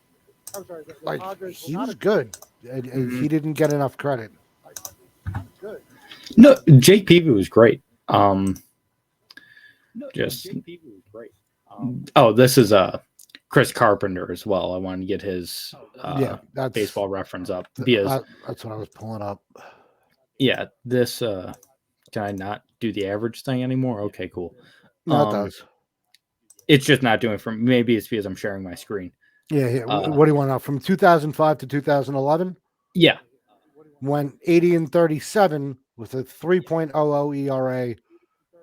I'm sorry, he was good, and he didn't get enough credit. No, Jake Peavy was great. This is Chris Carpenter as well. I wanted to get his baseball reference up because that's what I was pulling up. Yeah, this can I not do the average thing anymore? Okay, cool. No, it does. It's just not doing from. Maybe it's because I'm sharing my screen. Yeah. What do you want now? From 2005 to 2011? Yeah. Went 80 and 37 with a 3.00 ERA,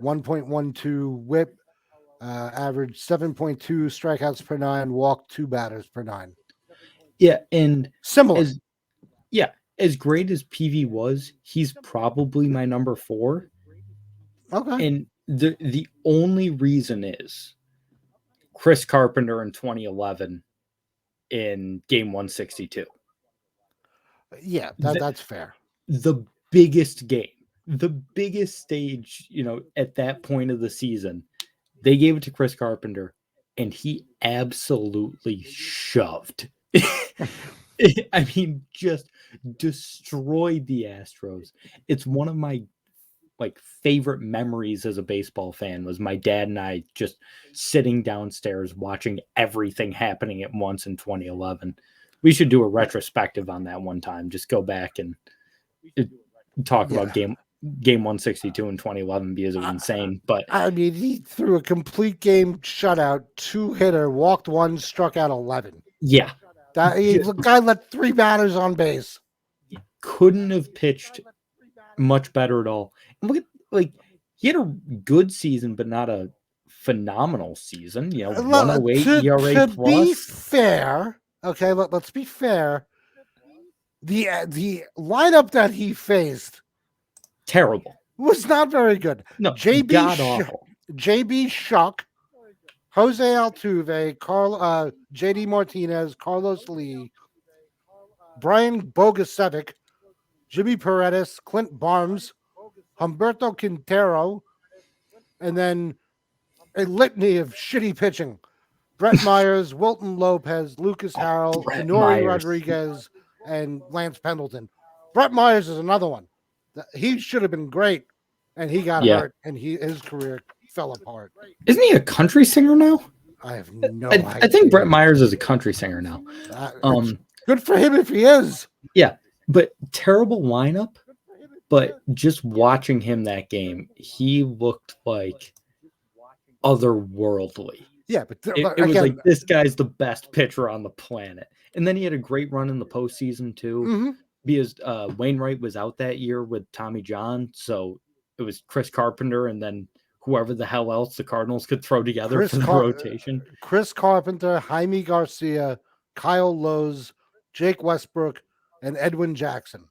1.12 WHIP, averaged 7.2 strikeouts per 9, walked 2 batters per 9. Yeah, and similar. As great as PV was, he's probably my number 4. Okay. And the only reason is Chris Carpenter in 2011 in game 162. Yeah, that's fair. The biggest game, the biggest stage, at that point of the season, they gave it to Chris Carpenter, and he absolutely shoved. I mean, just destroyed the Astros. It's one of my favorite memories as a baseball fan was my dad and I just sitting downstairs watching everything happening at once in 2011. We should do a retrospective on that one time. Just go back and talk about game 162 in 2011 because it was insane. But I mean, he threw a complete game shutout, 2-hitter, walked 1, struck out 11. Yeah. The guy let 3 batters on base. Couldn't have pitched much better at all. And look at he had a good season, but not a phenomenal season. 108 ERA plus. Be fair, okay, let's be fair. The lineup that he faced terrible was not very good. No, JB Shuck, Jose Altuve, JD Martinez, Carlos Lee, Brian Bogusevic, Jimmy Paredes, Clint Barnes, Humberto Quintero, and then a litany of shitty pitching. Brett Myers, Wilton Lopez, Lucas Harrell, Nori Rodriguez, and Lance Pendleton. Brett Myers is another one. He should have been great, and he got hurt, and his career fell apart. Isn't he a country singer now? I have no idea. I think Brett Myers is a country singer now. Good for him if he is. Yeah, but terrible lineup. But just watching him that game, he looked like otherworldly. Yeah, but it was like this guy's the best pitcher on the planet. And then he had a great run in the postseason too, because Wainwright was out that year with Tommy John. So it was Chris Carpenter and then whoever the hell else the Cardinals could throw together for the rotation. Chris Carpenter, Jaime Garcia, Kyle Lowe's, Jake Westbrook, and Edwin Jackson.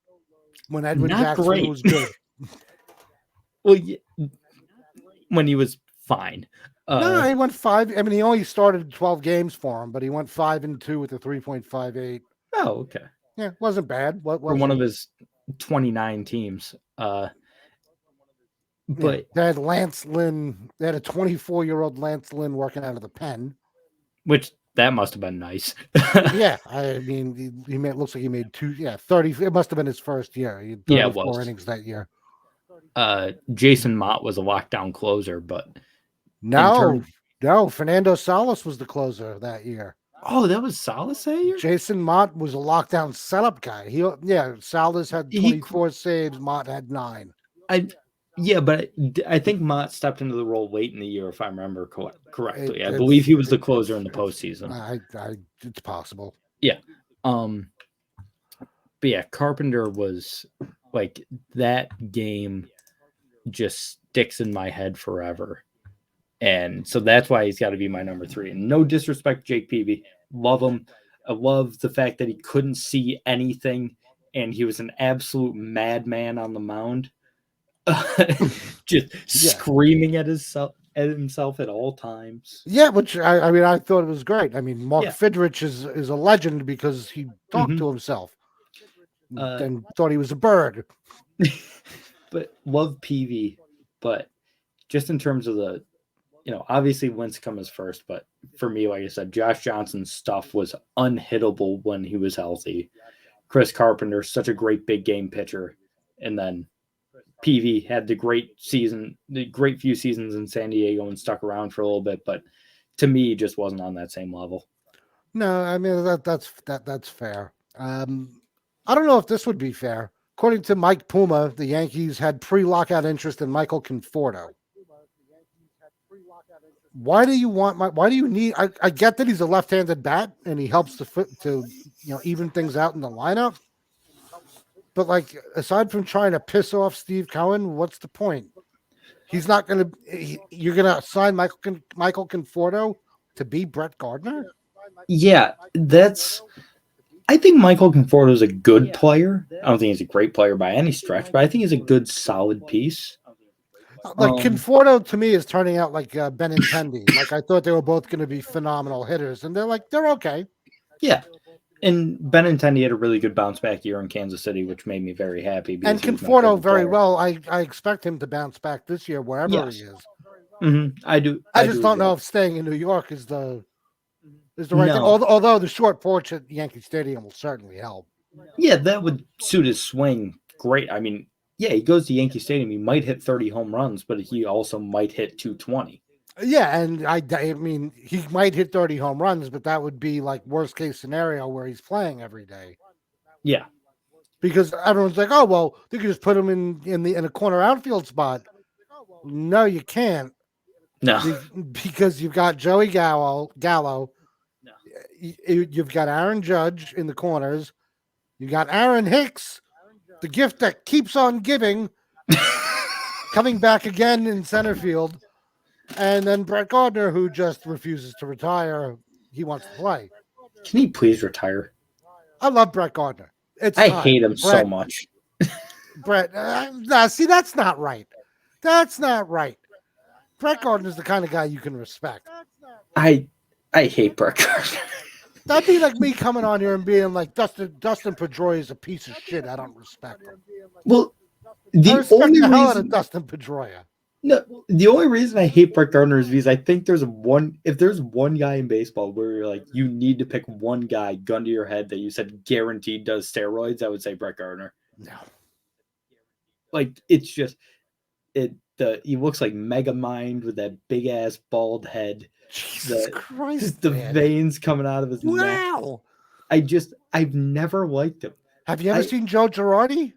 When Edwin Jackson was good. Well, when he was fine. No, he went 5. I mean, he only started 12 games for him, but he went 5-2 with a 3.58. Oh, okay. Yeah, wasn't bad. For one of his 29 teams. But they had Lance Lynn. They had a 24-year-old Lance Lynn working out of the pen. Which that must have been nice. Yeah, I mean, he looks like he made 30. It must have been his first year. He had 34 innings that year. Jason Mott was a lockdown closer, but no, Fernando Salas was the closer that year. Oh, that was Salas that year? Jason Mott was a lockdown setup guy. Salas had 24 saves, Mott had 9. Yeah, but I think Mott stepped into the role late in the year, if I remember correctly. I believe It's he was the closer in the postseason. it's possible. Yeah. But yeah, Carpenter was like that game just sticks in my head forever. And so that's why he's got to be my number 3. And no disrespect, Jake Peavy. Love him. I love the fact that he couldn't see anything and he was an absolute madman on the mound. Just screaming at himself at all times. Yeah, which I mean, I thought it was great. I mean, Mark Yeah. Fidrich is a legend because he talked to himself and thought he was a bird. But love Peavy, but just in terms of the, obviously Winscombe is first, but for me, like I said, Josh Johnson's stuff was unhittable when he was healthy. Chris Carpenter, such a great big game pitcher, and then Peavy had the great few seasons in San Diego and stuck around for a little bit, but to me, just wasn't on that same level. No, I mean that's fair. I don't know if this would be fair. According to Mike Puma, the Yankees had pre-lockout interest in Michael Conforto. Why do you need? I get that he's a left-handed bat and he helps to even things out in the lineup. But like, aside from trying to piss off Steve Cohen, what's the point? He's not going to. You're going to assign Michael Conforto to be Brett Gardner? Yeah, I think Michael Conforto is a good player. I don't think he's a great player by any stretch, but I think he's a good, solid piece. Like Conforto to me is turning out like Benintendi. Like I thought they were both going to be phenomenal hitters, and they're okay. Yeah, and Benintendi had a really good bounce back year in Kansas City, which made me very happy. And Conforto very well. I expect him to bounce back this year wherever he is. Mm-hmm. I do. I just don't know if staying in New York is the right thing. Although the short porch at Yankee Stadium will certainly help. Yeah, that would suit his swing great. I mean, yeah, he goes to Yankee Stadium. He might hit 30 home runs, but he also might hit 220. Yeah, and I mean, he might hit 30 home runs, but that would be like worst case scenario where he's playing every day. Yeah, because everyone's like, oh well, they could just put him in a corner outfield spot. No, you can't. No, because you've got Joey Gallo. No. You've got Aaron Judge in the corners. You got Aaron Hicks, the gift that keeps on giving, coming back again in center field. And then Brett Gardner, who just refuses to retire. He wants to play. Can he please retire? I love Brett Gardner. I hate him so much. Brett, see, that's not right. That's not right. Brett Gardner's the kind of guy you can respect. I hate Brett Gardner. That'd be like me coming on here and being like, Dustin Pedroia is a piece of shit. I don't respect him. Well, I respect the hell out of Dustin Pedroia. No, the only reason I hate Brett Gardner is because I think if there's one guy in baseball where you're like, you need to pick one guy, gun to your head, that you said guaranteed does steroids, I would say Brett Gardner. No. Like, it's just, he looks like Megamind with that big ass bald head. Jesus Christ. The veins coming out of his neck. Wow. I've never liked him. Have you ever seen Joe Girardi?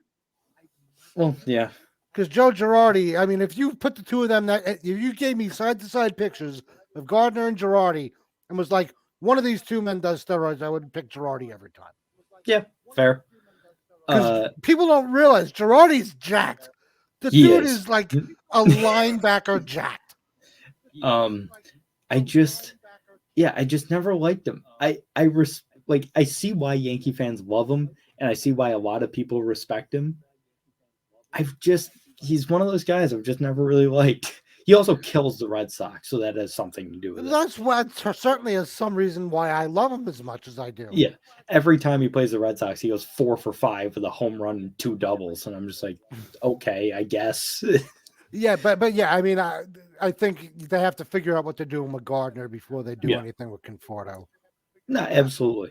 Well, yeah. Because Joe Girardi, I mean, if you put the two of them, if you gave me side-to-side pictures of Gardner and Girardi and was like, one of these two men does steroids, I would pick Girardi every time. Yeah, fair. Because people don't realize Girardi's jacked. The dude is like a linebacker jacked. I just never liked him. I see why Yankee fans love him, and I see why a lot of people respect him. He's one of those guys I've just never really liked. He also kills the Red Sox, so that has something to do with it. That's what certainly is some reason why I love him as much as I do. Yeah. Every time he plays the Red Sox, he goes 4 for 5 with a home run and 2 doubles. And I'm just like, okay, I guess. Yeah, but yeah, I mean, I think they have to figure out what they're doing with Gardner before they do anything with Conforto. No, absolutely.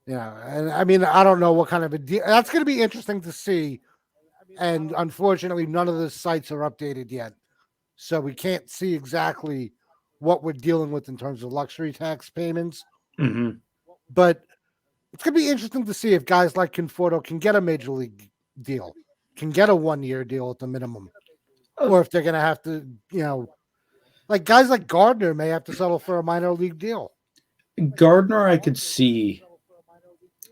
Yeah, and I mean, I don't know what kind of a deal. That's going to be interesting to see. And unfortunately, none of the sites are updated yet. So we can't see exactly what we're dealing with in terms of luxury tax payments. Mm-hmm. But it's going to be interesting to see if guys like Conforto can get a major league deal, can get a 1-year deal at the minimum. or if they're going to have to, like guys like Gardner may have to settle for a minor league deal. Gardner, I could see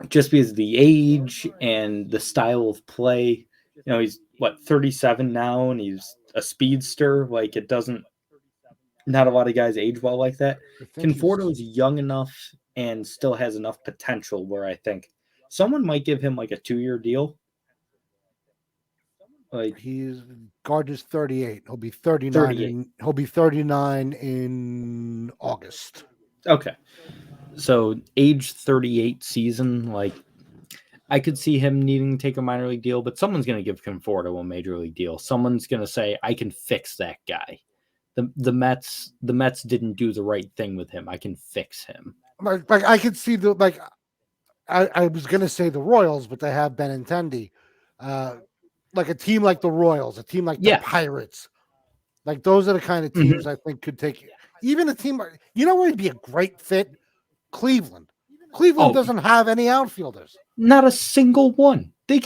just because of the age and the style of play. He's 37 now, and he's a speedster. Like, it doesn't, not a lot of guys age well like that. Conforto's young enough and still has enough potential where I think someone might give him like a 2-year deal. Like, Gardner's 38. He'll be 39. He'll be 39 in August. Okay. So age 38 season, like, I could see him needing to take a minor league deal, but someone's going to give Conforto a major league deal. Someone's going to say, I can fix that guy. The Mets didn't do the right thing with him. I can fix him. Like I could see I was going to say the Royals, but they have Benintendi. Like a team like the Royals, a team like the Pirates. Like those are the kind of teams I think could take even a team. You know where he'd be a great fit? Cleveland. Cleveland doesn't have any outfielders. Not a single one. They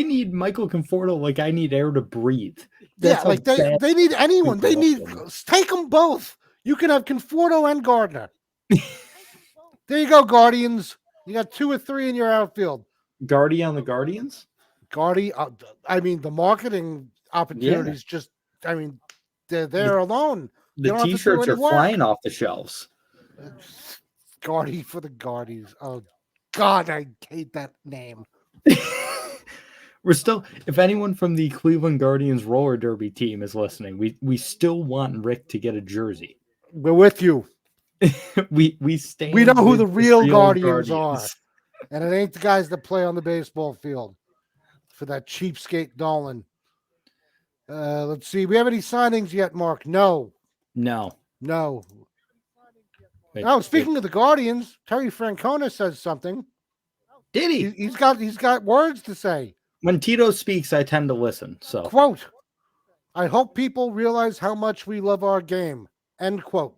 need Michael Conforto like I need air to breathe. That's they need anyone. They need take them both. You can have Conforto and Gardner. There you go, Guardians. You got 2 or 3 in your outfield. Guardy on the Guardians? The marketing opportunities they're there alone. The T-shirts are flying off the shelves. Guardy for the Guardies. Oh, God, I hate that name. We're still, if anyone from the Cleveland Guardians roller derby team is listening, we still want Rick to get a jersey. We're with you. we stand. We know who the real Guardians are, and it ain't the guys that play on the baseball field for that cheapskate Dolan. Let's see. We have any signings yet, Mark? No. Wait, speaking of the Guardians, Terry Francona says something. Did he? He's got words to say. When Tito speaks, I tend to listen. So, quote, I hope people realize how much we love our game. End quote.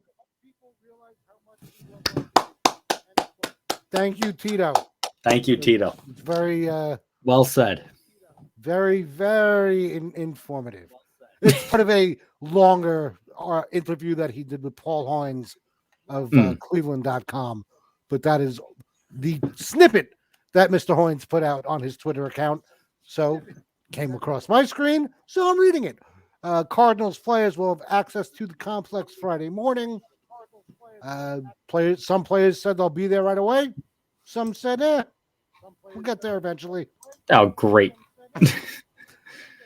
Thank you, Tito. Thank you, Tito. It's very well said. Very, very informative. It's part of a longer interview that he did with Paul Hoynes of Cleveland.com. But that is the snippet that Mr. Hoynes put out on his Twitter account. So came across my screen, so I'm reading it. Cardinals players will have access to the complex Friday morning. Some players said they'll be there right away. Some said, we'll get there eventually. Oh, great.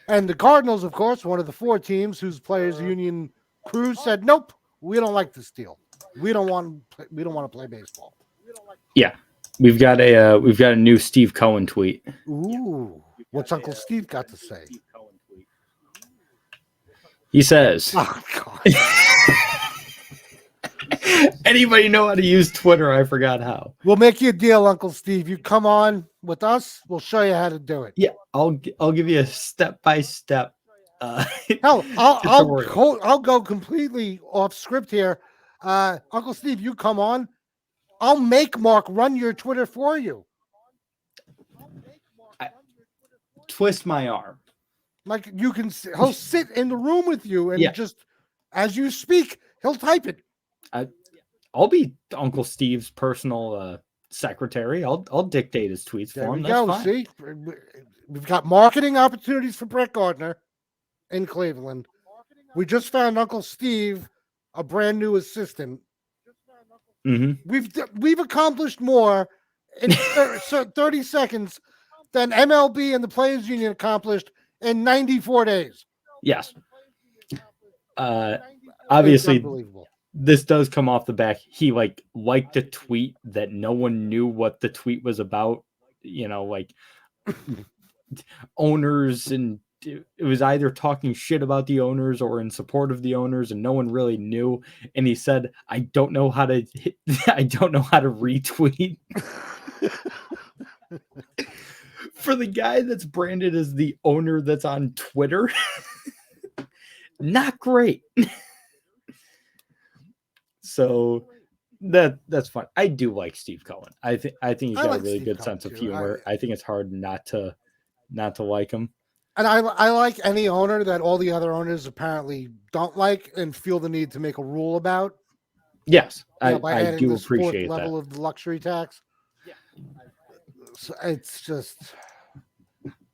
And the Cardinals, of course, one of the 4 teams whose players union crews said, nope, we don't like this deal. We don't want to play baseball. Yeah. We've got a new Steve Cohen tweet. Ooh. What's Uncle Steve got to say? He says, oh, God. Anybody know how to use Twitter? I forgot how. We'll make you a deal, Uncle Steve. You come on with us. We'll show you how to do it. Yeah, I'll give you a step-by-step. Hell, I'll go completely off script here. Uncle Steve, you come on. I'll make Mark run your Twitter for you. Twist my arm. Like you can, he'll sit in the room with you and just as you speak, he'll type it. I'll be Uncle Steve's personal secretary. I'll dictate his tweets for him. That's fine. See, we've got marketing opportunities for Brett Gardner in Cleveland. We just found Uncle Steve a brand new assistant. Mm-hmm. We've accomplished more in 30 seconds than MLB and the Players Union accomplished in 94 days. Yes. Obviously, this does come off the back. He liked a tweet that no one knew what the tweet was about. Like owners, and it was either talking shit about the owners or in support of the owners, and no one really knew. And he said, I don't know how to retweet. For the guy that's branded as the owner that's on Twitter, not great. So that's fun. I do like Steve Cohen. I think he's got a really good sense of humor. I think it's hard not to like him. And I like any owner that all the other owners apparently don't like and feel the need to make a rule about. Yes, By I adding do this fourth appreciate level that. of the luxury tax. So it's just,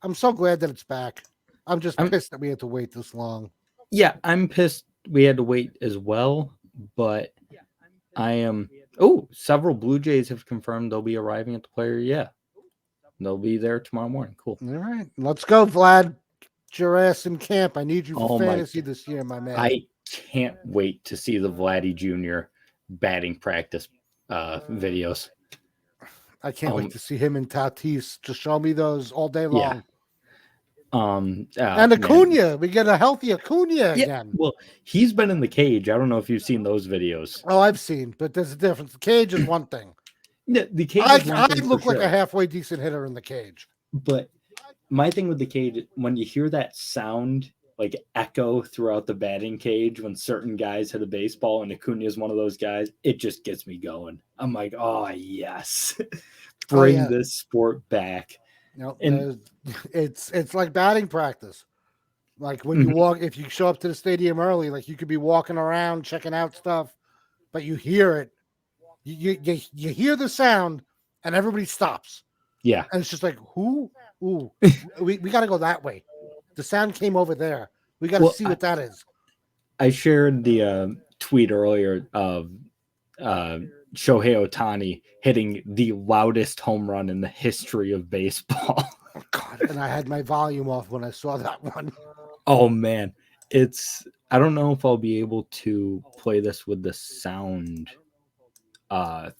I'm so glad that it's back. I'm just pissed that we had to wait this long. Yeah, I'm pissed we had to wait as well, but I am. Oh, several Blue Jays have confirmed they'll be arriving at the player. Yeah, they'll be there tomorrow morning. Cool. All right, let's go, Vlad. Get your ass in camp. I need you for Oh my fantasy this year, my man. I can't wait to see the Vladdy Jr. batting practice videos. I can't wait to see him and Tatis. Just show me those all day long. And Acuna, man. We get a healthy Acuna yeah, again. Well, he's been in the cage. I don't know if you've seen those videos. Oh, I've seen, but there's a difference. The cage is one thing. Yeah, the cage. I look like a halfway decent hitter in the cage. But my thing with the cage, when you hear that sound like echo throughout the batting cage when certain guys hit a baseball, and Acuna is one of those guys, it just gets me going. I'm like, oh yes, bring this sport back. No, and it's like batting practice. Like when you walk, if you show up to the stadium early, like you could be walking around checking out stuff, but you hear it, you hear the sound, and everybody stops. Yeah, and it's just like, who? Ooh, we got to go that way. The sound came over there. We got to see what that is. I shared the tweet earlier of Shohei Ohtani hitting the loudest home run in the history of baseball. Oh, God, and I had my volume off when I saw that one. Oh man, I don't know if I'll be able to play this with the sound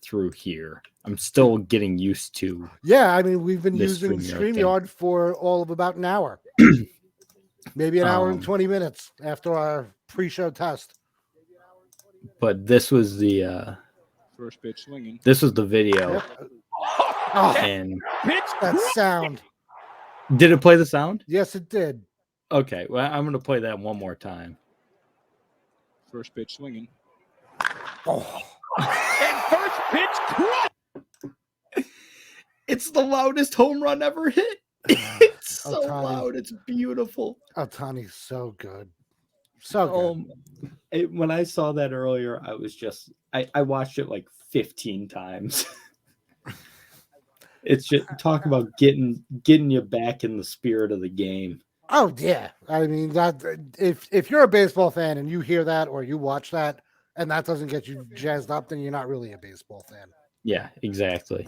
through here. I'm still getting used to. Yeah, I mean, we've been using StreamYard for all of about an hour. Maybe an hour and 20 minutes after our pre-show test. But this was the first pitch swinging. This was the video. Yep. Oh, and that sound. Did it play the sound? Yes, it did. Okay, well, I'm going to play that one more time. First pitch swinging. Oh. And first pitch. It's the loudest home run ever hit. It's so loud. It's beautiful. Ohtani's so good. So good. When I saw that earlier, I was just I watched it like 15 times. It's just talk about getting you back in the spirit of the game. Oh yeah, I mean that if you're a baseball fan and you hear that or you watch that and that doesn't get you jazzed up, then you're not really a baseball fan. Yeah, exactly.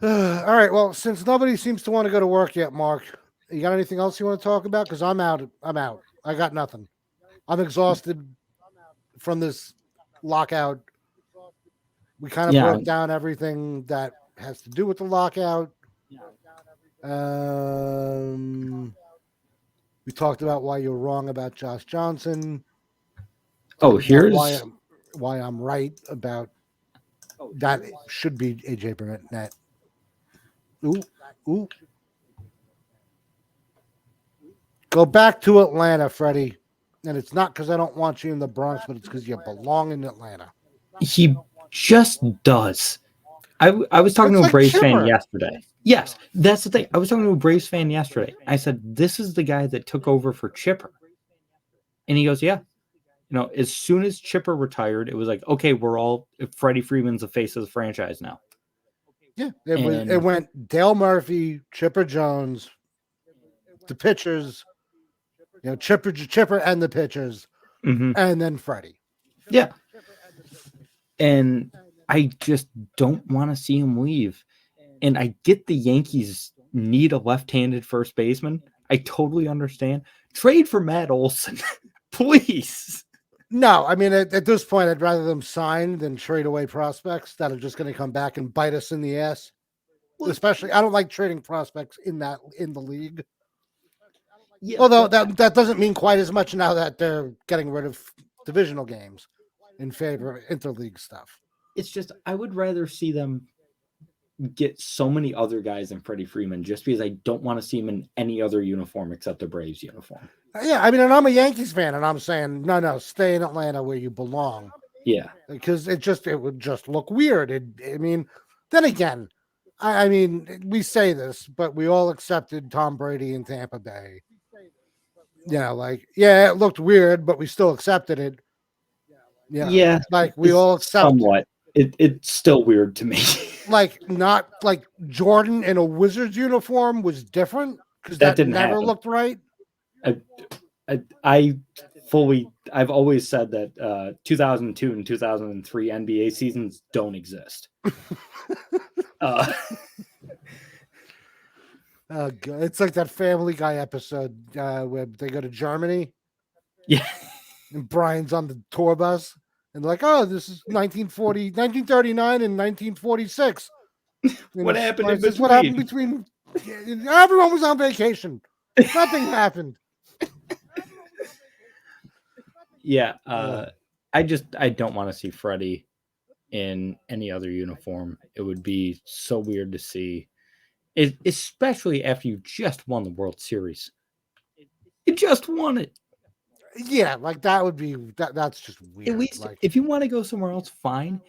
All right. Well, since nobody seems to want to go to work yet, Mark, you got anything else you want to talk about? Because I'm out. I got nothing. I'm exhausted from this lockout. We kind of broke down everything that has to do with the lockout. We talked about why you're wrong about Josh Johnson. Oh, here's why I'm right about that. It should be AJ Burnett. Ooh. Go back to Atlanta, Freddie. And it's not because I don't want you in the Bronx, but it's because you belong in Atlanta. He just does. I was talking to a Braves fan yesterday. Yes, that's the thing. I was talking to a Braves fan yesterday. I said, this is the guy that took over for Chipper. And he goes, yeah. You know, as soon as Chipper retired, it was like, okay, Freddie Freeman's the face of the franchise now. Yeah, it went Dale Murphy, Chipper Jones, the pitchers, Chipper and the pitchers, and then Freddie. Yeah. And I just don't want to see him leave. And I get the Yankees need a left-handed first baseman. I totally understand. Trade for Matt Olson, please. No, I mean, at this point, I'd rather them sign than trade away prospects that are just going to come back and bite us in the ass. Especially, I don't like trading prospects in the league. Yeah, although that doesn't mean quite as much now that they're getting rid of divisional games in favor of interleague stuff. It's just, I would rather see them get so many other guys than Freddie Freeman just because I don't want to see him in any other uniform except the Braves uniform. Yeah, I mean, and I'm a Yankees fan, and I'm saying, no, stay in Atlanta where you belong. Yeah. Because it would just look weird. Then again, I mean, we say this, but we all accepted Tom Brady in Tampa Bay. Like, yeah, it looked weird, but we still accepted it. Yeah, Like we it's all accept, somewhat. It's still weird to me. like not like Jordan in a Wizards uniform was different because That that didn't never happen. looked right. I've always said that 2002 and 2003 NBA seasons don't exist. uh, It's like that Family Guy episode where they go to Germany yeah, and Brian's on the tour bus and like, oh, this is 1939 and 1946. what happened in Brian says, what happened between? between? Everyone was on vacation. Nothing happened. Yeah, I don't want to see Freddie in any other uniform. It would be so weird to see, especially after you just won the World Series. You just won it. Yeah, like that would be that's just weird. At least like, if you want to go somewhere else, fine.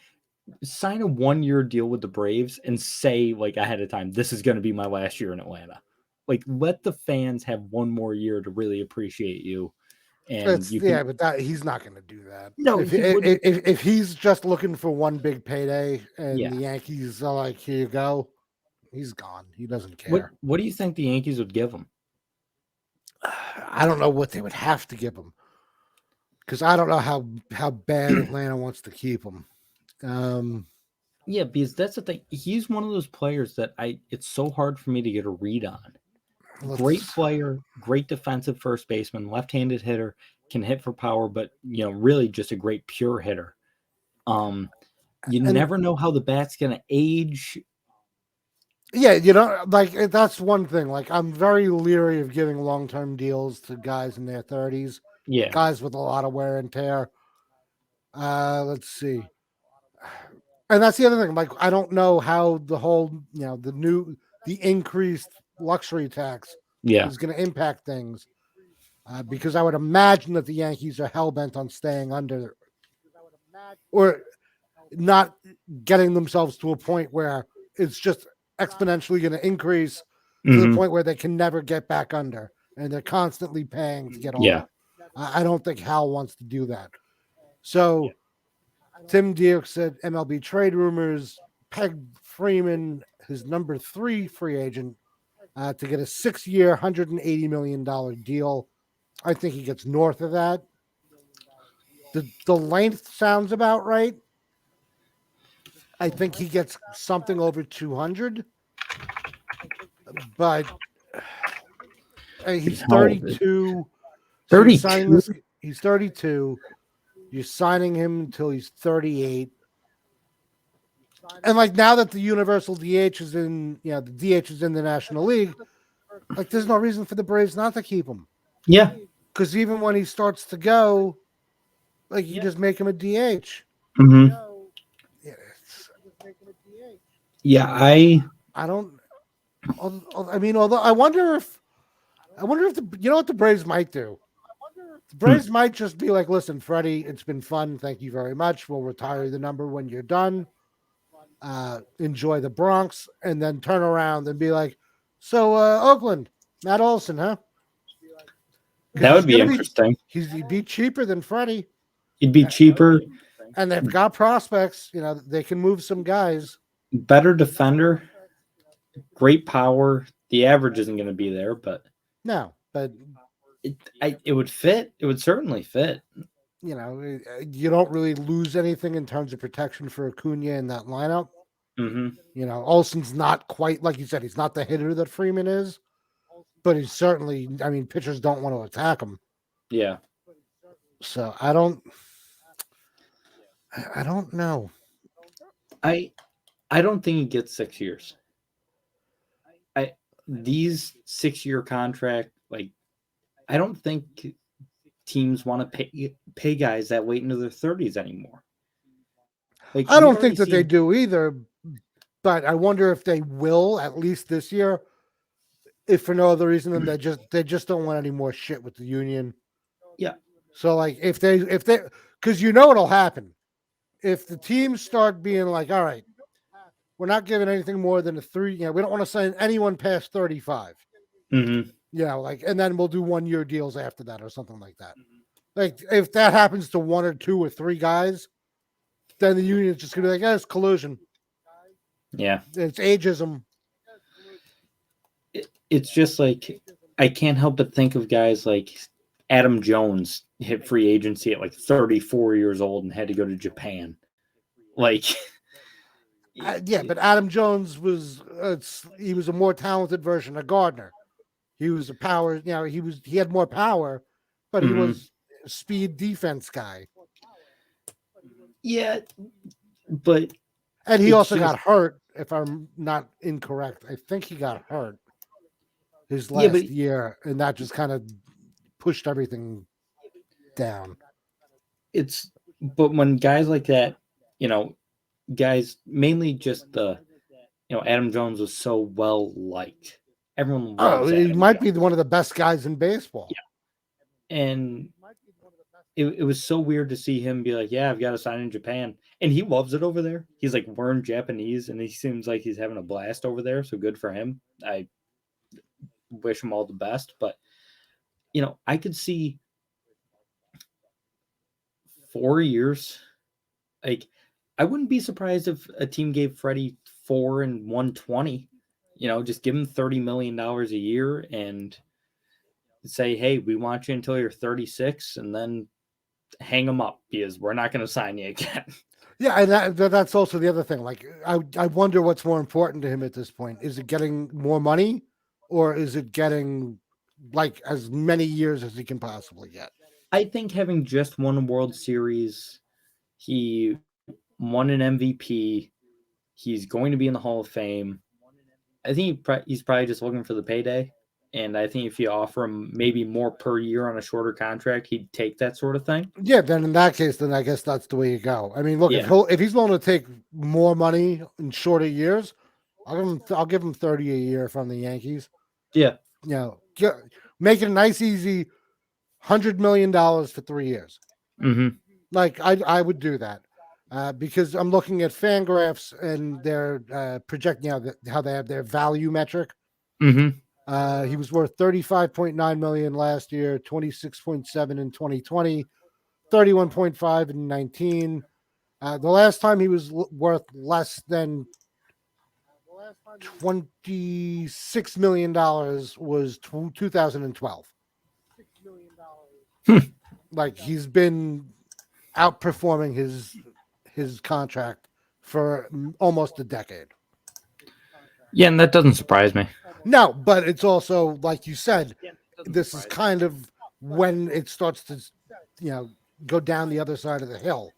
Sign a 1-year deal with the Braves and say like ahead of time, this is going to be my last year in Atlanta. Like let the fans have one more year to really appreciate you. And you can, but that he's not going to do that. No, if he's just looking for one big payday and Yeah. the Yankees are like, here you go, he's gone. He doesn't care. what do you think the Yankees would give him? I don't know what they would have to give him because I don't know how bad Atlanta wants to keep him. Yeah, because that's the thing. He's one of those players that it's so hard for me to get a read on. Great player, great defensive first baseman, left-handed hitter, can hit for power, but really just a great pure hitter. You never know how the bat's gonna age. Yeah, like that's one thing. Like I'm very leery of giving long-term deals to guys in their 30s. Yeah, Guys with a lot of wear and tear. Let's see. And that's the other thing. Like, I don't know how the whole, the increased luxury tax is going to impact things. Because I would imagine that the Yankees are hell-bent on staying under or not getting themselves to a point where it's just exponentially going to increase to the point where they can never get back under. And they're constantly paying to get over. Yeah. I don't think Hal wants to do that. So Tim Dierks said MLB trade rumors pegged Freeman, his number 3 free agent, to get a 6-year, $180 million deal. I think he gets north of that. The length sounds about right. I think he gets something over 200. But he's 32. 32. He's 32. You're signing him until he's 38. And like now that the universal DH is in, the DH is in the National League, like there's no reason for the Braves not to keep him. Yeah. Because even when he starts to go, like you just make him a DH. Mm-hmm. Yeah, I don't. I mean, although I wonder if what the Braves might do. The Braves might just be like, listen, Freddie, it's been fun. Thank you very much. We'll retire the number when you're done. Enjoy the Bronx, and then turn around and be like, so Oakland, Matt Olson, huh? That would be interesting. He'd be cheaper than Freddie. He'd be cheaper. And they've got prospects. They can move some guys. Better defender, great power. The average isn't going to be there, but no, but it would fit. It would certainly fit. You don't really lose anything in terms of protection for Acuna in that lineup. Mm-hmm. Olson's not quite like you said. He's not the hitter that Freeman is, but he's certainly. I mean, pitchers don't want to attack him. Yeah. So I don't know. I don't think he gets 6 years. These 6-year contract, like, I don't think teams want to pay guys that wait into their 30s anymore. Like, I don't think that they do either, but I wonder if they will at least this year, if for no other reason than they just don't want any more shit with the union. Yeah. So like if they because it'll happen if the teams start being like, all right, we're not giving anything more than a 3. You know, we don't want to sign anyone past 35. Mm-hmm. You know, like, and then we'll do 1-year deals after that or something like that. Like, if that happens to 1 or 2 or 3 guys, then the union is just gonna be like, it's collusion. Yeah. It's ageism. It's just like I can't help but think of guys like Adam Jones hit free agency at like 34 years old and had to go to Japan. Like, Yeah, but Adam Jones was he was a more talented version of Gardner. He was a power, you know, he had more power, but he was a speed defense guy. Yeah, but And he it's also just- got hurt, if I'm not incorrect. I think he got hurt his Yeah, last but- year, and that just kind of pushed everything down. but when guys like that, you know, guys mainly just Adam Jones was so well liked. Everyone loves He Adam might Jones. be one of the best guys in baseball. And it was so weird to see him be like, yeah, I've got to sign in Japan. And he loves it over there. He's like learned Japanese and he seems like he's having a blast over there. So good for him. I wish him all the best. But, you know, I could see 4 years. Like, I wouldn't be surprised if a team gave Freddie 4 and 120. You know, just give him $30 million a year and say, hey, we want you until you're 36 and then hang him up because we're not going to sign you again. Yeah, and that's also the other thing. Like, I wonder what's more important to him at this point. Is it getting more money, or is it getting like as many years as he can possibly get? I think having just won a World Series, he won an MVP. He's going to be in the Hall of Fame. I think he's probably just looking for the payday. And I think if you offer him maybe more per year on a shorter contract, he'd take that sort of thing. Yeah, then in that case, then I guess that's the way you go. I mean, look, Yeah. if he's willing to take more money in shorter years, I'll give him 30 a year from the Yankees. Yeah. You know, make it a nice, easy $100 million for 3 years. Mm-hmm. Like, I would do that. Because I'm looking at Fangraphs and they're projecting how they have their value metric. Mm-hmm. He was worth $35.9 million last year, 26.7 in 2020, 31.5 in 19. The last time he was worth less than $26 million was 2012. Like, he's been outperforming his contract for almost a decade. Yeah, and that doesn't surprise me. No, but it's also, like you said, this is kind of when it starts to, go down the other side of the hill,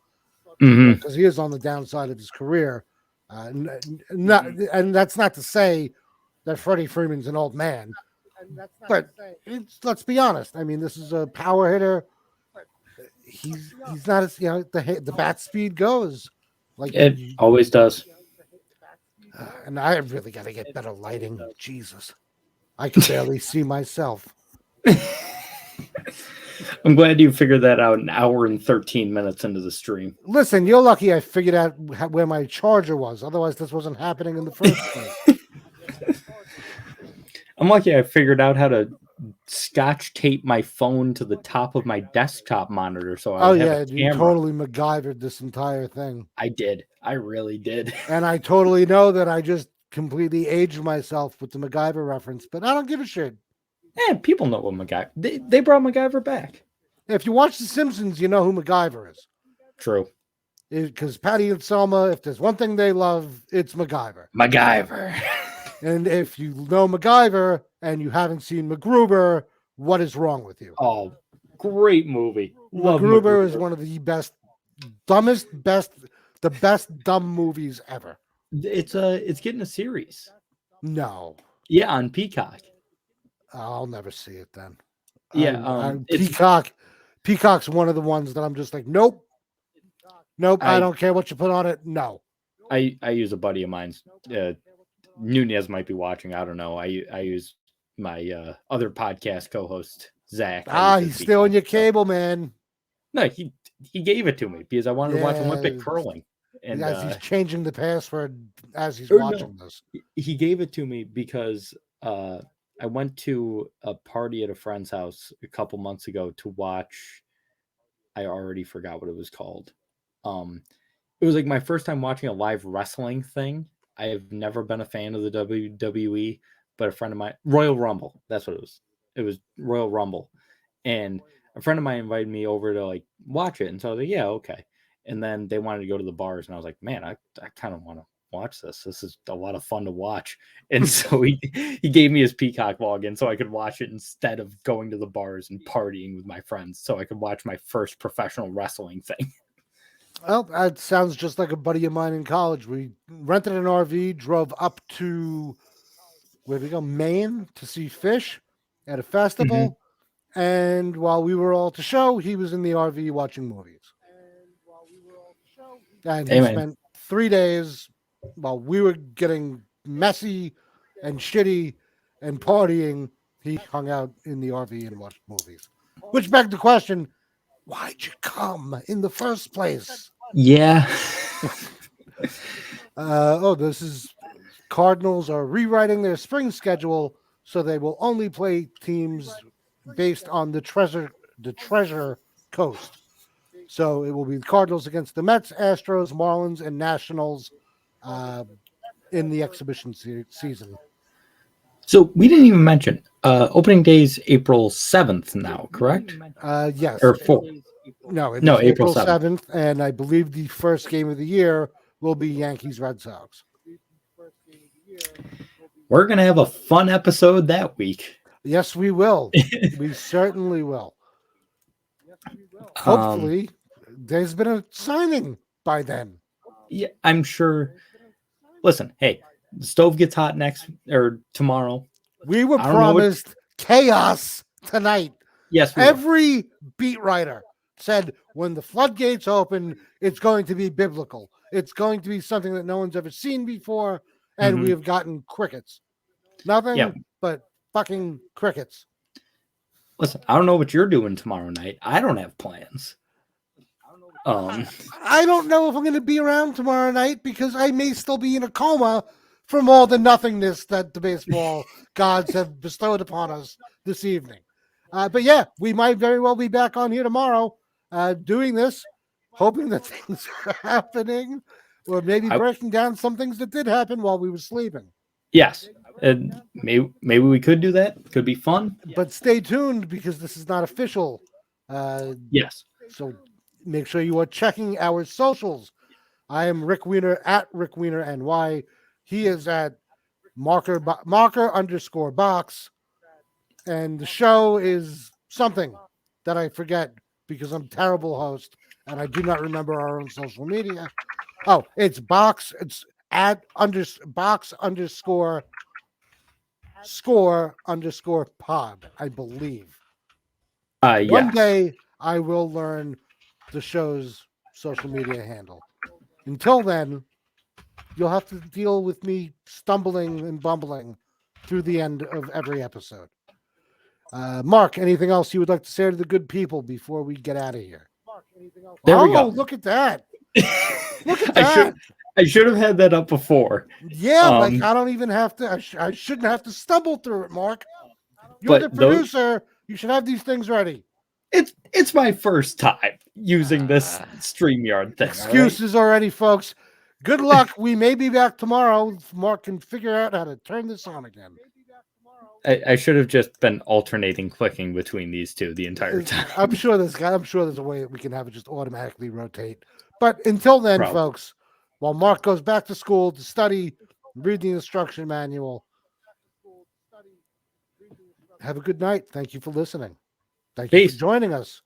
Mm-hmm. because he is on the downside of his career. And that's not to say that Freddie Freeman's an old man, but let's be honest. I mean, this is a power hitter. He's not as, the bat speed goes like It always does. and I really got to get better lighting. Jesus, I can barely see myself. I'm glad you figured that out an hour and 13 minutes into the stream. Listen, you're lucky I figured out where my charger was. Otherwise, this wasn't happening in the first place. I'm lucky I figured out how to scotch tape my phone to the top of my desktop monitor. So I Oh would yeah, have a you camera. totally MacGyvered this entire thing, I did. I really did. and I totally know that I just completely aged myself with the MacGyver reference. But I don't give a shit. People know what MacGyver. They brought MacGyver back. If you watch The Simpsons, you know who MacGyver is. True. Because Patty and Selma, if there's one thing they love, it's MacGyver. MacGyver. And if you know MacGyver and you haven't seen MacGruber, what is wrong with you? Oh, great movie. Love MacGruber is one of the best dumb movies ever. It's getting a series. No, Yeah, on Peacock. I'll never see it then. Yeah, it's- Peacock's one of the ones that I'm just like, nope. I don't care what you put on it. No. I use a buddy of mine's. Nunez might be watching. I don't know. I use my other podcast co-host Zach. He's stealing your cable, man. No, he gave it to me because I wanted to watch Olympic Yeah. curling. And as he's changing the password as he's Or no. watching this. he gave it to me because I went to a party at a friend's house a couple months ago to watch. I already forgot what it was called. It was like my first time watching a live wrestling thing. I have never been a fan of the WWE, but a friend of mine, Royal Rumble, that's what it was. It was Royal Rumble, and a friend of mine invited me over to like watch it, and so I was like, yeah, okay. And then they wanted to go to the bars, and I was like, man, I kind of want to watch this. This is a lot of fun to watch. And so he gave me his Peacock login so I could watch it instead of going to the bars and partying with my friends, so I could watch my first professional wrestling thing. Well, that sounds just like a buddy of mine in college. We rented an RV, drove up to where we go, Maine, to see Fish at a festival. And while we were all at the show, he was in the RV watching movies. And he Amen. spent 3 days while we were getting messy and shitty and partying. He hung out in the RV and watched movies. Which begged the question, why'd you come in the first place? Yeah. This is Cardinals are rewriting their spring schedule so they will only play teams based on the treasure coast. So it will be the Cardinals against the Mets, Astros, Marlins, and Nationals in the exhibition season. So we didn't even mention opening day is April 7th now, correct? Yes. Or 4th. No, it No, is April April 7th, and I believe the first game of the year will be Yankees Red Sox. We're going to have a fun episode that week. Yes, we will. We certainly will. Hopefully, there's been a signing by then. Yeah, I'm sure. Listen, hey, the stove gets hot tomorrow. We were I don't know what- promised chaos tonight. Yes, we were. Every beat writer said when the floodgates open, it's going to be biblical. It's going to be something that no one's ever seen before, and we have gotten crickets. Nothing but fucking crickets. Listen, I don't know what you're doing tomorrow night. I don't have plans. I don't know if I'm going to be around tomorrow night because I may still be in a coma from all the nothingness that the baseball gods have bestowed upon us this evening. But yeah, we might very well be back on here tomorrow doing this, hoping that things are happening, or maybe breaking down some things that did happen while we were sleeping. Yes. And maybe we could do that. Could be fun. But stay tuned because this is not official. Yes. So make sure you are checking our socials. I am Rick Wiener at Rick Wiener NY. He is at marker _ box. And the show is something that I forget because I'm a terrible host and I do not remember our own social media. Oh, it's box. It's at box _ score _ pod, I believe. One day I will learn the show's social media handle. Until then, you'll have to deal with me stumbling and bumbling through the end of every episode. Mark, anything else you would like to say to the good people before we get out of here? There we go. Look at that. Look at that. I should have had that up before. Yeah, like I don't even have to. I shouldn't have to stumble through it, Mark. You're the producer. You should have these things ready. It's my first time using this StreamYard thing. Excuses already, folks. Good luck. We may be back tomorrow. Mark can figure out how to turn this on again. I should have just been alternating clicking between these two the entire time. I'm sure there's a way that we can have it just automatically rotate. But until then, folks, while Mark goes back to school to study, read the instruction manual, have a good night. Thank you for listening. Thank you for joining us.